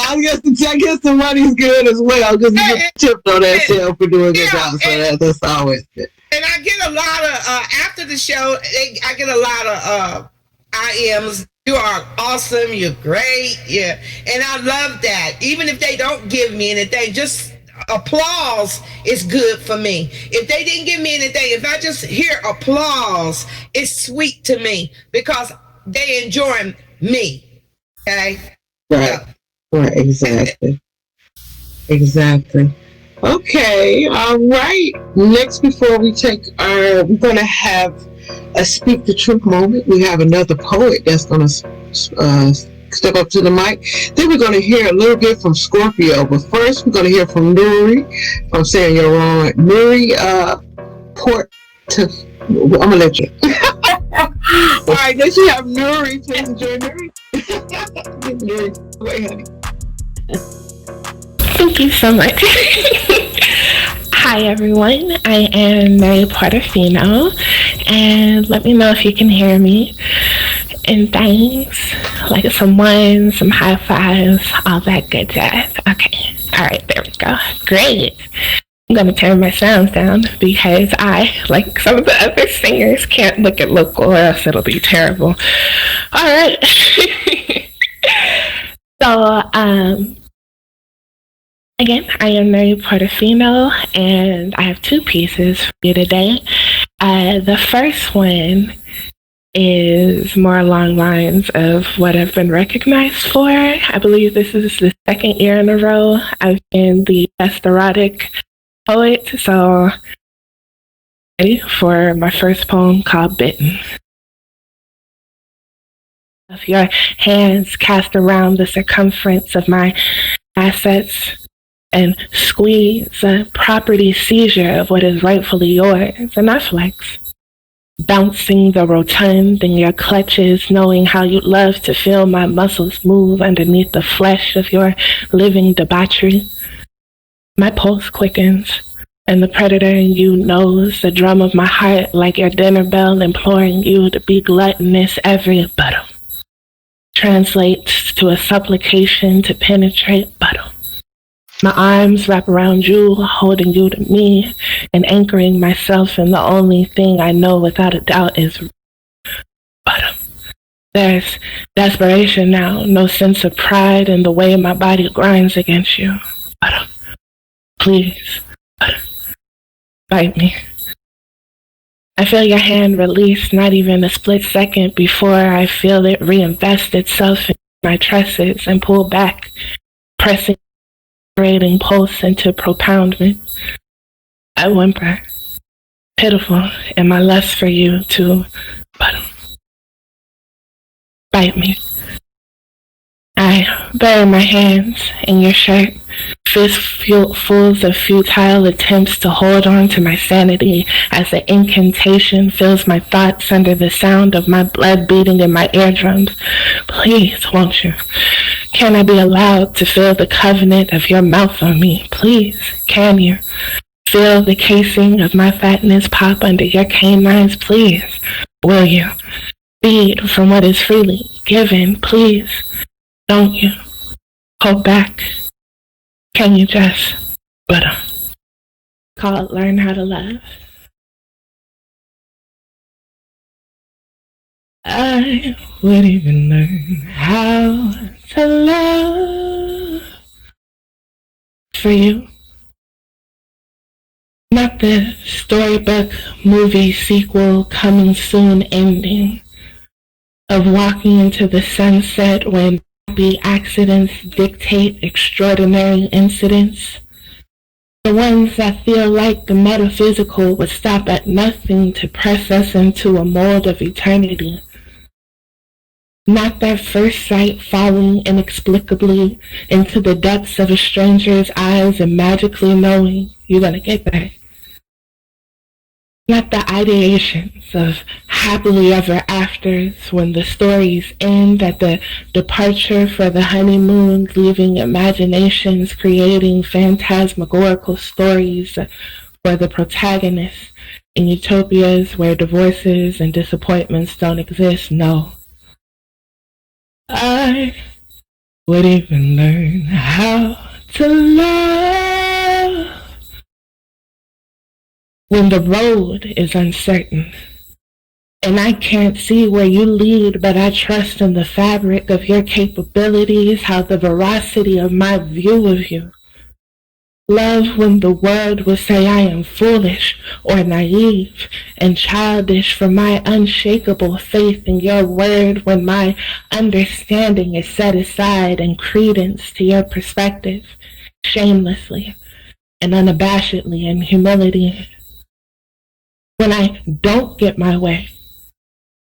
I guess the money's good as well because you get tipped on that sale for doing a good job. So that's always good. And I get a lot of after the show. I get a lot of IMs. You are awesome. You're great. Yeah, and I love that. Even if they don't give me anything, just applause is good for me. If they didn't give me anything, if I just hear applause, it's sweet to me because they enjoy me. Okay. Right. Right. Exactly. Exactly. Okay. All right. Next, before we take we're going to have a Speak the Truth moment. We have another poet that's going to step up to the mic. Then we're going to hear a little bit from Scorpio. But first, we're going to hear from Nuri. If I'm saying you're wrong. Nuri, I'm going to let you. All right. Then you have Nuri. Please enjoy Nuri. Nuri, go ahead, honey. Thank you so much. Hi everyone, I am Mary Portofino, and let me know if you can hear me. And thanks, like some ones, some high fives, all that good jazz. Okay, all right, there we go. Great. I'm gonna turn my sounds down because I, like some of the other singers, can't look at local or else it'll be terrible. All right. So, again, I am Mary Portofino, and I have two pieces for you today. The first one is more along lines of what I've been recognized for. I believe this is the second year in a row I've been the best erotic poet, so ready for my first poem called Bitten. If your hands cast around the circumference of my assets and squeeze a property seizure of what is rightfully yours, and I flex, bouncing the rotund in your clutches, knowing how you love to feel my muscles move underneath the flesh of your living debauchery. My pulse quickens, and the predator in you knows the drum of my heart like your dinner bell imploring you to be gluttonous every bottom. Translates to a supplication to penetrate bottom. My arms wrap around you, holding you to me, and anchoring myself in the only thing I know without a doubt is bottom. There's desperation now, no sense of pride in the way my body grinds against you. Bottom. Please, bottom. Bite me. I feel your hand release not even a split second before I feel it reinvest itself in my tresses and pull back, pressing vibrating pulse into propoundment. I whimper, pitiful in my lust for you to bite me. I bury my hands in your shirt, fistfuls of futile attempts to hold on to my sanity as the incantation fills my thoughts under the sound of my blood beating in my eardrums. Please, won't you? Can I be allowed to feel the covenant of your mouth on me? Please, can you? Feel the casing of my fatness pop under your canines? Please, will you? Feed from what is freely given, please. Don't you? Hold back. Can you just butter? called Learn How to Love. I would even learn how to love for you. Not the storybook movie sequel coming soon ending of walking into the sunset when happy accidents dictate extraordinary incidents. The ones that feel like the metaphysical would stop at nothing to press us into a mold of eternity. Not that first sight falling inexplicably into the depths of a stranger's eyes and magically knowing you're gonna get back. Not the ideations of happily ever afters when the stories end at the departure for the honeymoon, leaving imaginations creating phantasmagorical stories for the protagonists in utopias where divorces and disappointments don't exist. No. I would even learn how to love when the road is uncertain and I can't see where you lead, but I trust in the fabric of your capabilities, how the veracity of my view of you. Love when the world will say I am foolish or naive and childish for my unshakable faith in your word when my understanding is set aside and credence to your perspective, shamelessly and unabashedly in humility. When I don't get my way,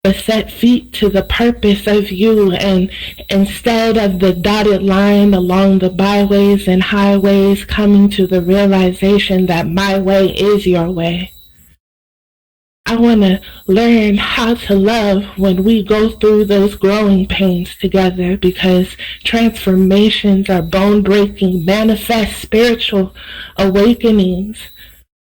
but set feet to the purpose of you, and instead of the dotted line along the byways and highways, coming to the realization that my way is your way. I want to learn how to love when we go through those growing pains together, because transformations are bone-breaking, manifest spiritual awakenings,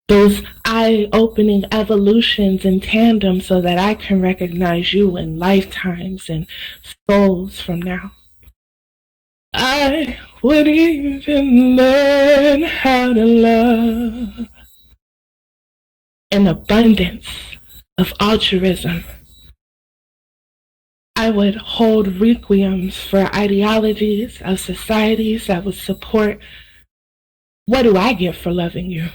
those eye-opening evolutions in tandem so that I can recognize you in lifetimes and souls from now. I would even learn how to love an abundance of altruism. I would hold requiems for ideologies of societies that would support, what do I get for loving you?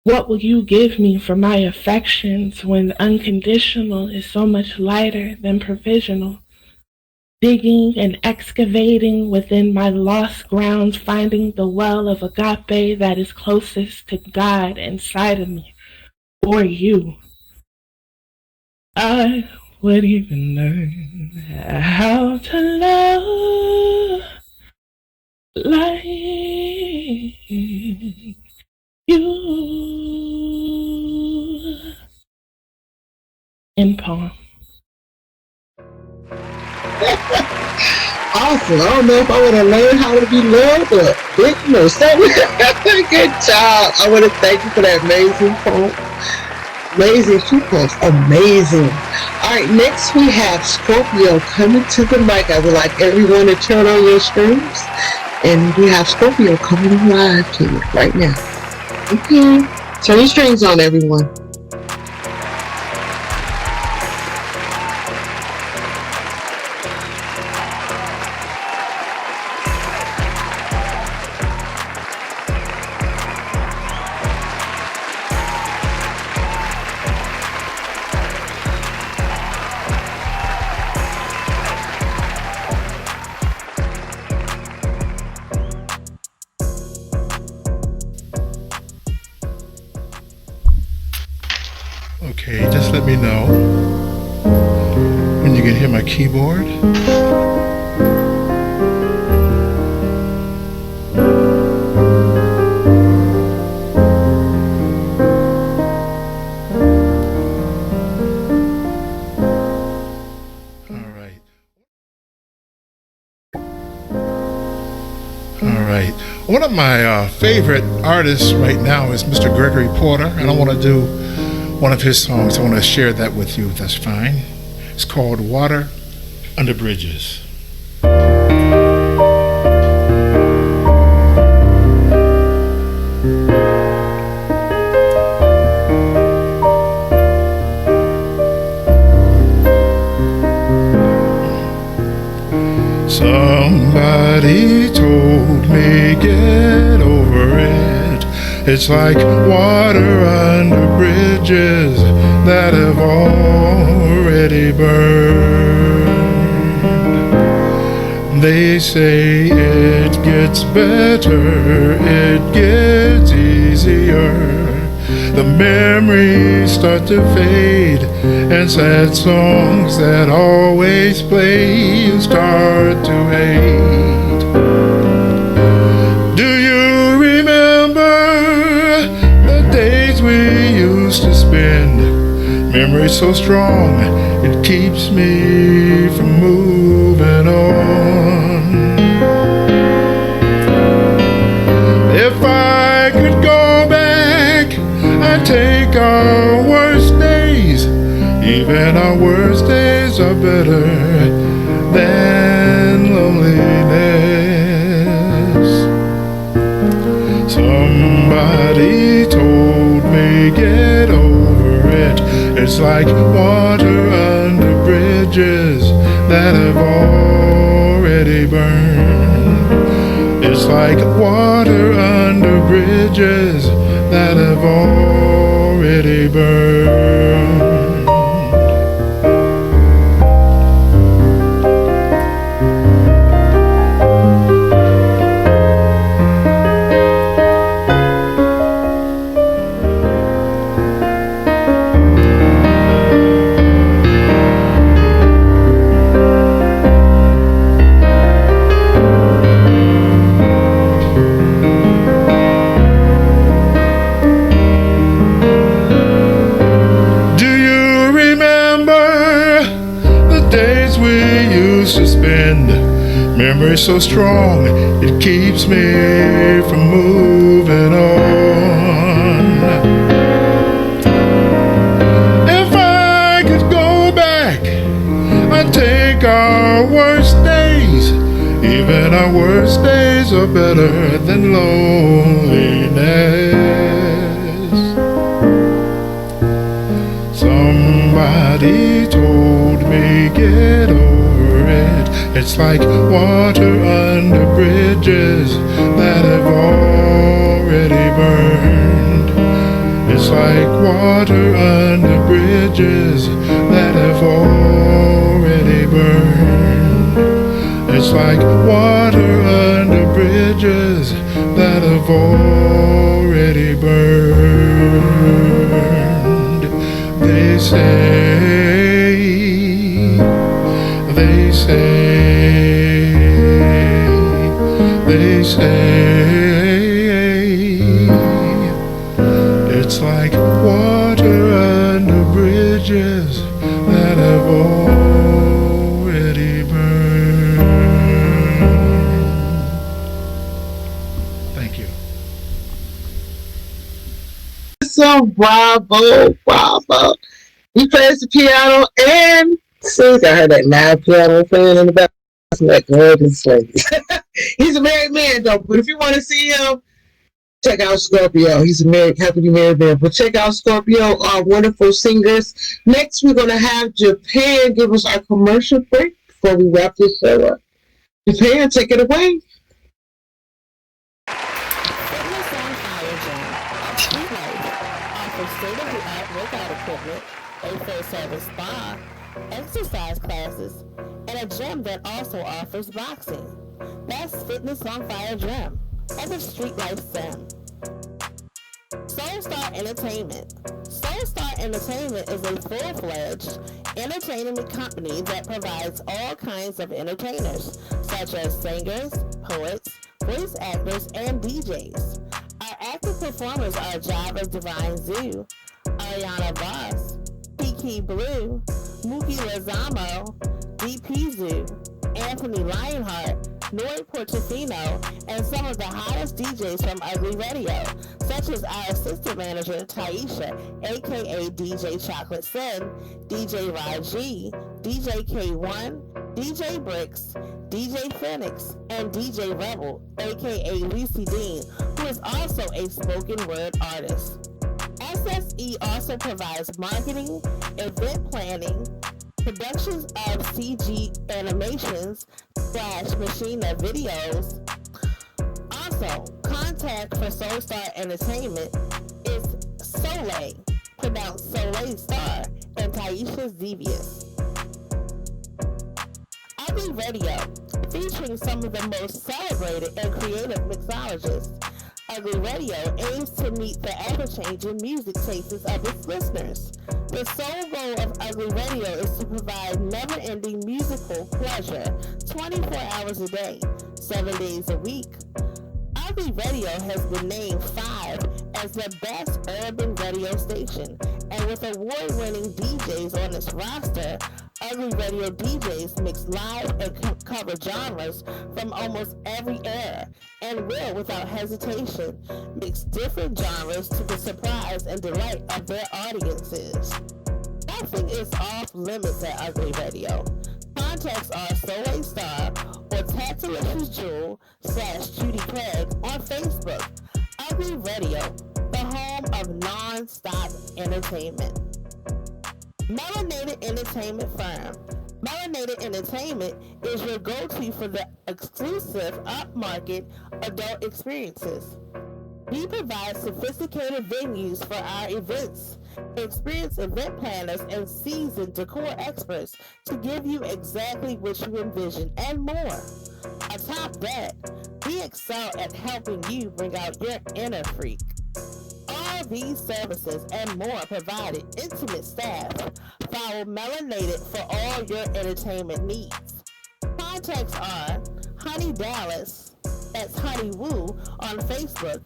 What will you give me for my affections when unconditional is so much lighter than provisional? Digging and excavating within my lost grounds, finding the well of agape that is closest to God inside of me, or you. I would even learn how to love like you. In poem. Awesome. I don't know if I would have learned how to be loved or written or something. Good job. I want to thank you for that amazing poem. Amazing. Two poems. Amazing. All right. Next we have Scorpio coming to the mic. I would like everyone to turn on your streams. And we have Scorpio coming live to you right now. Okay. Turn your strings on, everyone. Okay, just let me know when you can hear my keyboard. All right. One of my favorite artists right now is Mr. Gregory Porter, and I want to do one of his songs. I want to share that with you, if that's fine. It's called Water Under Bridges. Somebody told me get over it. It's like water under bridges that have already burned. They say it gets better, it gets easier. The memories start to fade, and sad songs that always play you start to hate. Do you remember the days we used to spend? Memories so strong, it keeps me from moving on. If I could go back, I'd take our worst days. Even our worst days are better than loneliness. Somebody told me get over it. It's like water under bridges that have already burned. It's like water under bridges that have already burned. To spend memories so strong, it keeps me from moving on. If I could go back, I'd take our worst days. Even our worst days are better than loneliness. Somebody told me get over it. It's like water under bridges that have already burned. It's like water under bridges that have already burned. It's like water under bridges that have already burned. They say, they say, they say, it's like water under bridges that have already burned. Thank you. So bravo, bravo. He plays the piano and sings. I heard that live piano playing in the back. Like gorgeous ladies. He's a married man though, but if you want to see him, check out Scorpio. He's a married, happily married man. But check out Scorpio, our wonderful singers. Next, we're gonna have Japan give us our commercial break before we wrap this show up. Japan, take it away. A full-service spa, exercise classes, and a gym that also offers boxing. That's Fitness on Fire Gym at the Street Life Sim. Soulstar Entertainment. Soulstar Entertainment is a full-fledged entertainment company that provides all kinds of entertainers, such as singers, poets, voice actors, and DJs. Our active performers are Java Divine Zoo, Ariana Voss, Kiki Blue, Mookie Lozamo, DP Zoo, Anthony Lionheart, Nori Portofino, and some of the hottest DJs from Ugly Radio, such as our assistant manager, Taisha, aka DJ Chocolate Sin, DJ Raji, DJ K1, DJ Bricks, DJ Phoenix, and DJ Rebel, aka Lacey Dean, who is also a spoken word artist. SSE also provides marketing, event planning, productions of CG animations / machina videos. Also, contact for Soulstar Entertainment is Soleil, pronounced Soleil Star, and Taisha Zevius. Ugly Radio, featuring some of the most celebrated and creative mixologists. Ugly Radio aims to meet the ever-changing music tastes of its listeners. The sole goal of Ugly Radio is to provide never-ending musical pleasure 24 hours a day, 7 days a week. Ugly Radio has been named 5 as the best urban radio station, and with award-winning DJs on its roster, Ugly Radio DJs mix live and cover genres from almost every era, and will, without hesitation, mix different genres to the surprise and delight of their audiences. Nothing is off limits at Ugly Radio. Contacts are Soleil Star or Tatalicious Jewel / Judy Craig on Facebook. Ugly Radio, the home of non-stop entertainment. Melanated Entertainment Firm. Melanated Entertainment is your go-to for the exclusive upmarket adult experiences. We provide sophisticated venues for our events, experienced event planners, and seasoned decor experts to give you exactly what you envision and more. Atop that, we excel at helping you bring out your inner freak. All these services and more provided intimate staff. Follow Melanated for all your entertainment needs. Contacts are Honey Dallas, that's Honey Woo on Facebook,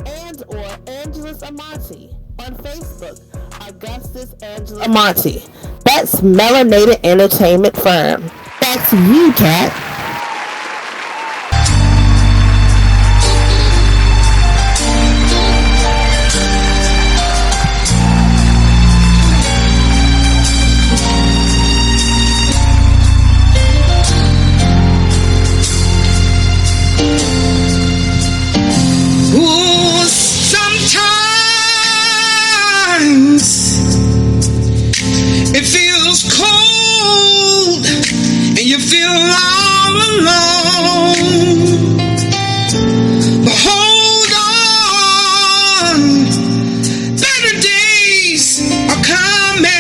and or Angelus Amati on Facebook, Augustus Angelus Amati. That's Melanated Entertainment Firm. Back to you, Kat. It feels cold and you feel all alone. But hold on, better days are coming.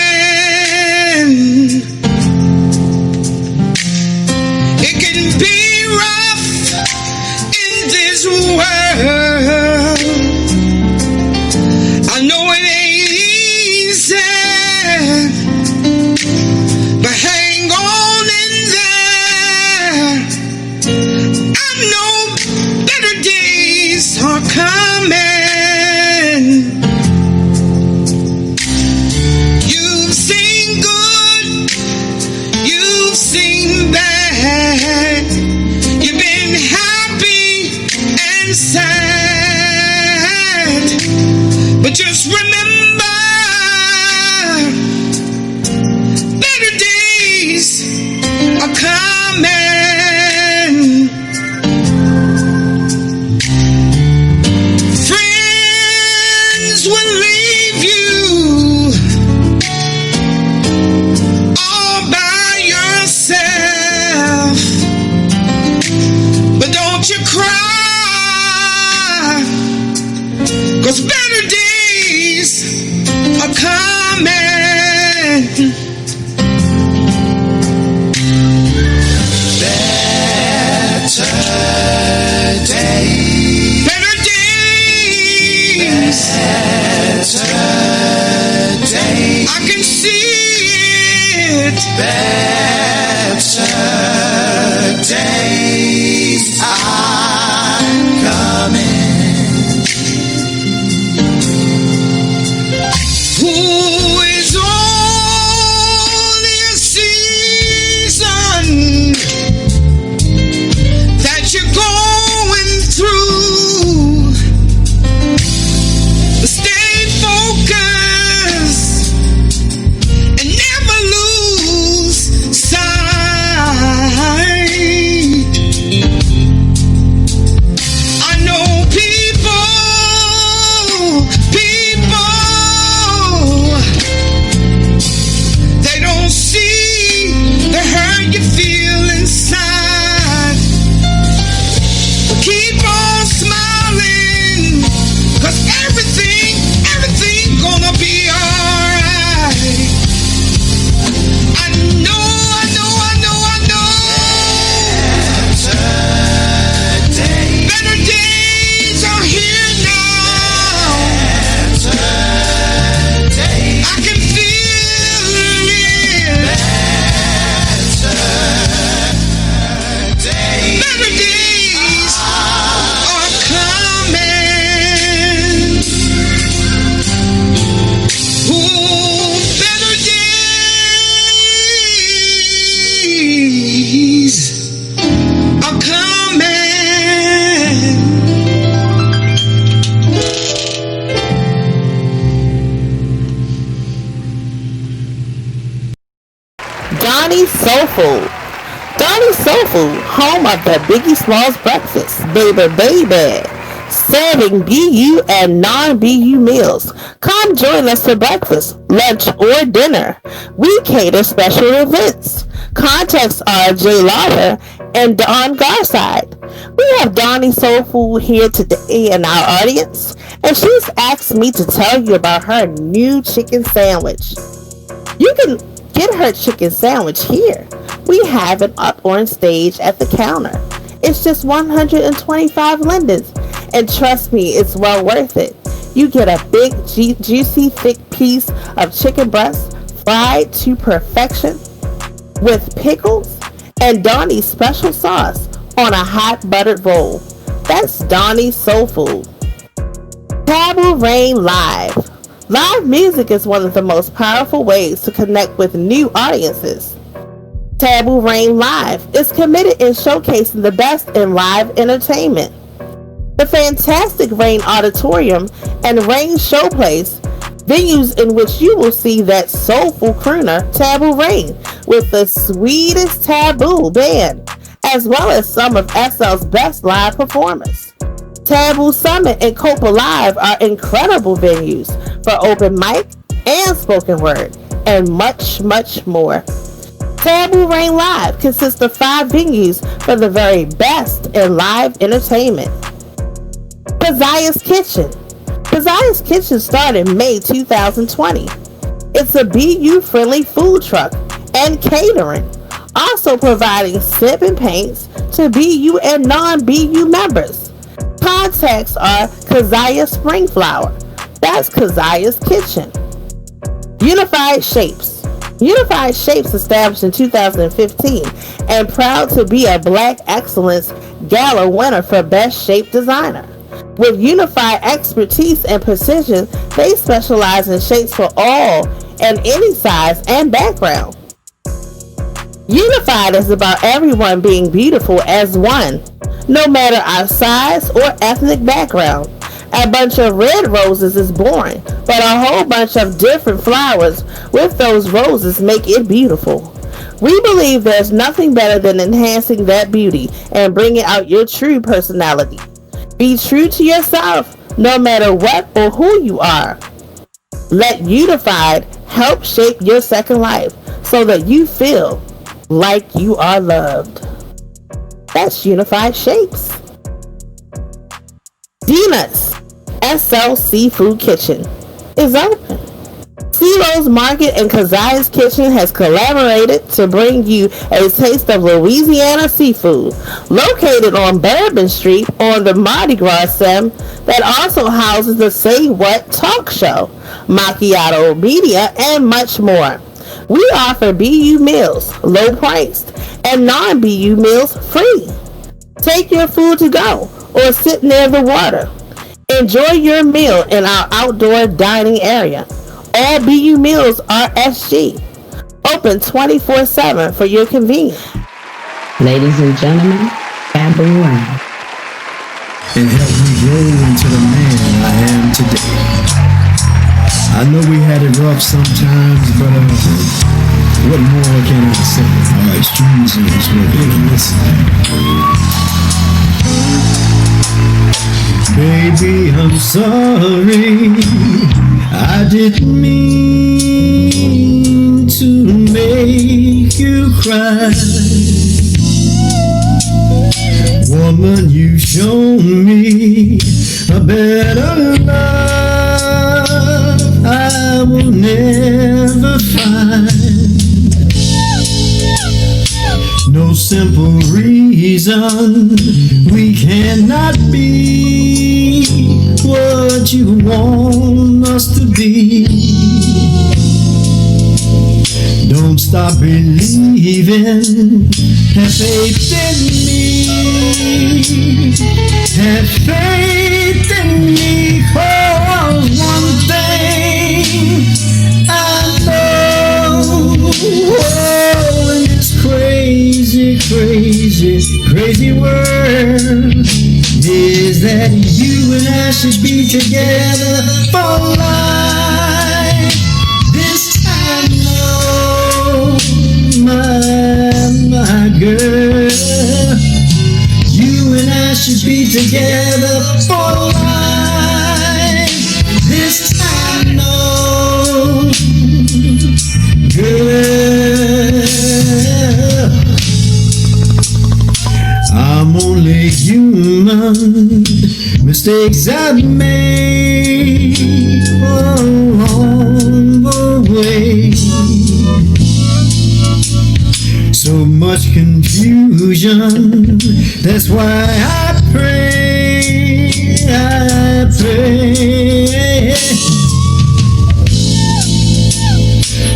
It can be rough in this world. I know it ain't easy, but hang on in there. I know better days are coming. You've seen good, you've seen bad. You've been happy and sad, but just remember, better days are coming. Friends will leave you all by yourself, but don't you cry, 'cause better days are coming. I can see it. Better days are coming. Food. Donnie's Soul Food, home of the Biggie Smalls Breakfast, baby, serving BU and non-BU meals. Come join us for breakfast, lunch, or dinner. We cater special events. Contacts are Jay Lawler and Dawn Garside. We have Donnie Soul Food here today in our audience, and she's asked me to tell you about her new chicken sandwich. You can get her chicken sandwich here. We have it up on stage at the counter. It's just 125 lindens, and trust me, it's well worth it. You get a big, juicy, thick piece of chicken breast fried to perfection with pickles and Donnie's special sauce on a hot buttered roll. That's Donnie's Soul Food. Taboo Rain Live. Live music is one of the most powerful ways to connect with new audiences. Taboo Rain Live is committed in showcasing the best in live entertainment. The fantastic Rain Auditorium and Rain Showplace, venues in which you will see that soulful crooner Taboo Rain with the sweetest Taboo band, as well as some of SL's best live performers. Taboo Summit and Copa Live are incredible venues for open mic and spoken word, and much, much more. Taboo Rain Live consists of 5 venues for the very best in live entertainment. Keziah's Kitchen. Keziah's Kitchen started May 2020. It's a BU-friendly food truck and catering, also providing sip and paints to BU and non-BU members. Contacts are Keziah Springflower. That's Keziah's Kitchen. Unified Shapes. Unified Shapes established in 2015 and proud to be a Black Excellence Gala winner for Best Shape Designer. With unified expertise and precision, they specialize in shapes for all and any size and background. Unified is about everyone being beautiful as one, no matter our size or ethnic background. A bunch of red roses is boring, but a whole bunch of different flowers with those roses make it beautiful. We believe there's nothing better than enhancing that beauty and bringing out your true personality. Be true to yourself, no matter what or who you are. Let Unified help shape your second life so that you feel like you are loved. That's Unified Shapes. Dina's SL Seafood Kitchen is open. CeeLo's Market and Keziah's Kitchen has collaborated to bring you a taste of Louisiana seafood. Located on Bourbon Street on the Mardi Gras Sem that also houses the Say What talk show, Macchiato Media, and much more. We offer BU meals, low priced, and non-BU meals free. Take your food to go or sit near the water. Enjoy your meal in our outdoor dining area. All BU meals are SG. Open 24/7 for your convenience. Ladies and gentlemen, Taboo Rain. And help me grow into the man I am today. I know we had it rough sometimes, but what more can I say? All right, streams is really listen. Baby, I'm sorry. I didn't mean to make you cry. Woman, you've shown me a better love I will never find. No simple reason we cannot be what you want us to be. Don't stop believing. Have faith in me. Have faith in me. 'Cause one thing I know, in this crazy world, is that you and I should be together for life. This I know, my I should be together for life. This time, no, girl. I'm only human. Mistakes I've made along the way. So much confusion. That's why I pray.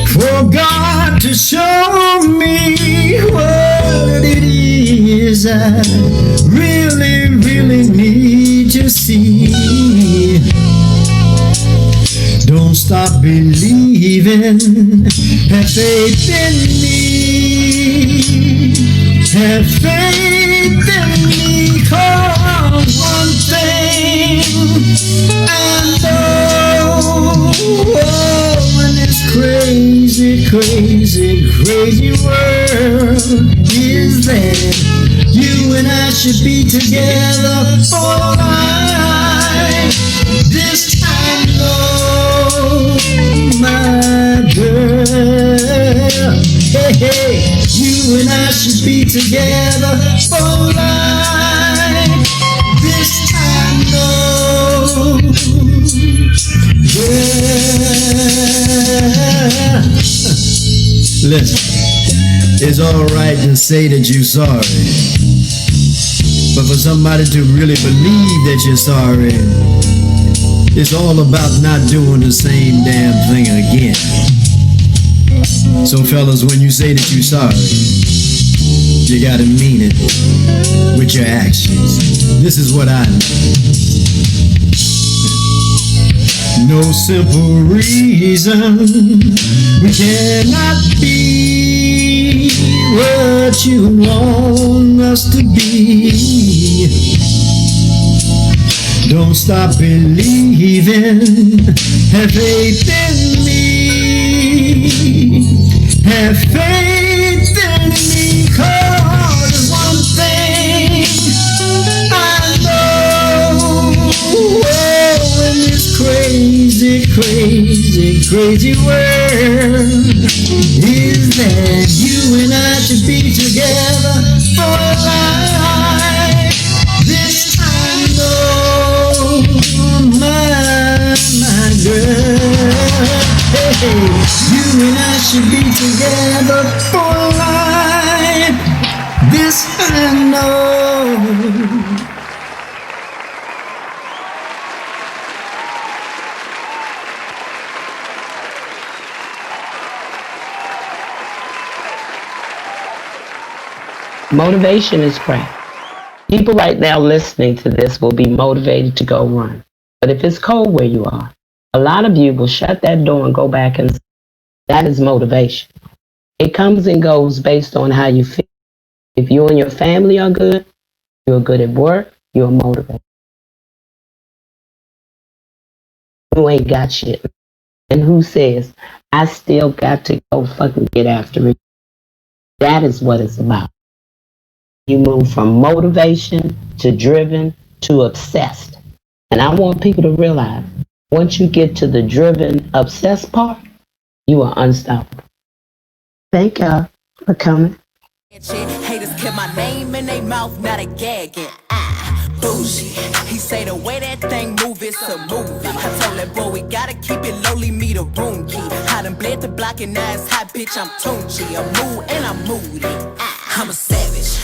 For God to show me what it is I really, really need to see. Don't stop believing. Have faith in me. Have faith in me. 'Cause one thing I know, in this crazy, crazy, crazy world, is that you and I should be together for life. This time, no, my girl. Hey, hey, you and I should be together for life. This time, no, girl. Listen, it's alright to say that you're sorry, but for somebody to really believe that you're sorry, it's all about not doing the same damn thing again. So fellas, when you say that you're sorry, you gotta mean it with your actions. This is what I know. No simple reason we cannot be what you want us to be. Don't stop believing. Have faith in me. Have faith in me. 'Cause one thing I know, in this crazy, crazy, crazy world, is that you and I should be together for life. This time, no, my girl. Hey, you and I should be together for life. This I know. Motivation is crap. People right now listening to this will be motivated to go run. But if it's cold where you are, a lot of you will shut that door and go back and that is motivation. It comes and goes based on how you feel. If you and your family are good, you're good at work, you're motivated. You ain't got shit. And who says, I still got to go fucking get after it? That is what it's about. You move from motivation to driven to obsessed. And I want people to realize, once you get to the driven, obsessed part, you are unstoppable. Thank y'all for coming. Haters kept my name in their mouth, not a gagging. Bougie. He say the way that thing move, it's a movie. I told that boy we gotta keep it lowly, me the room key. I done bled the block and now it's hot, bitch, I'm Tunchi. I'm mood and I'm moody. I'm a savage.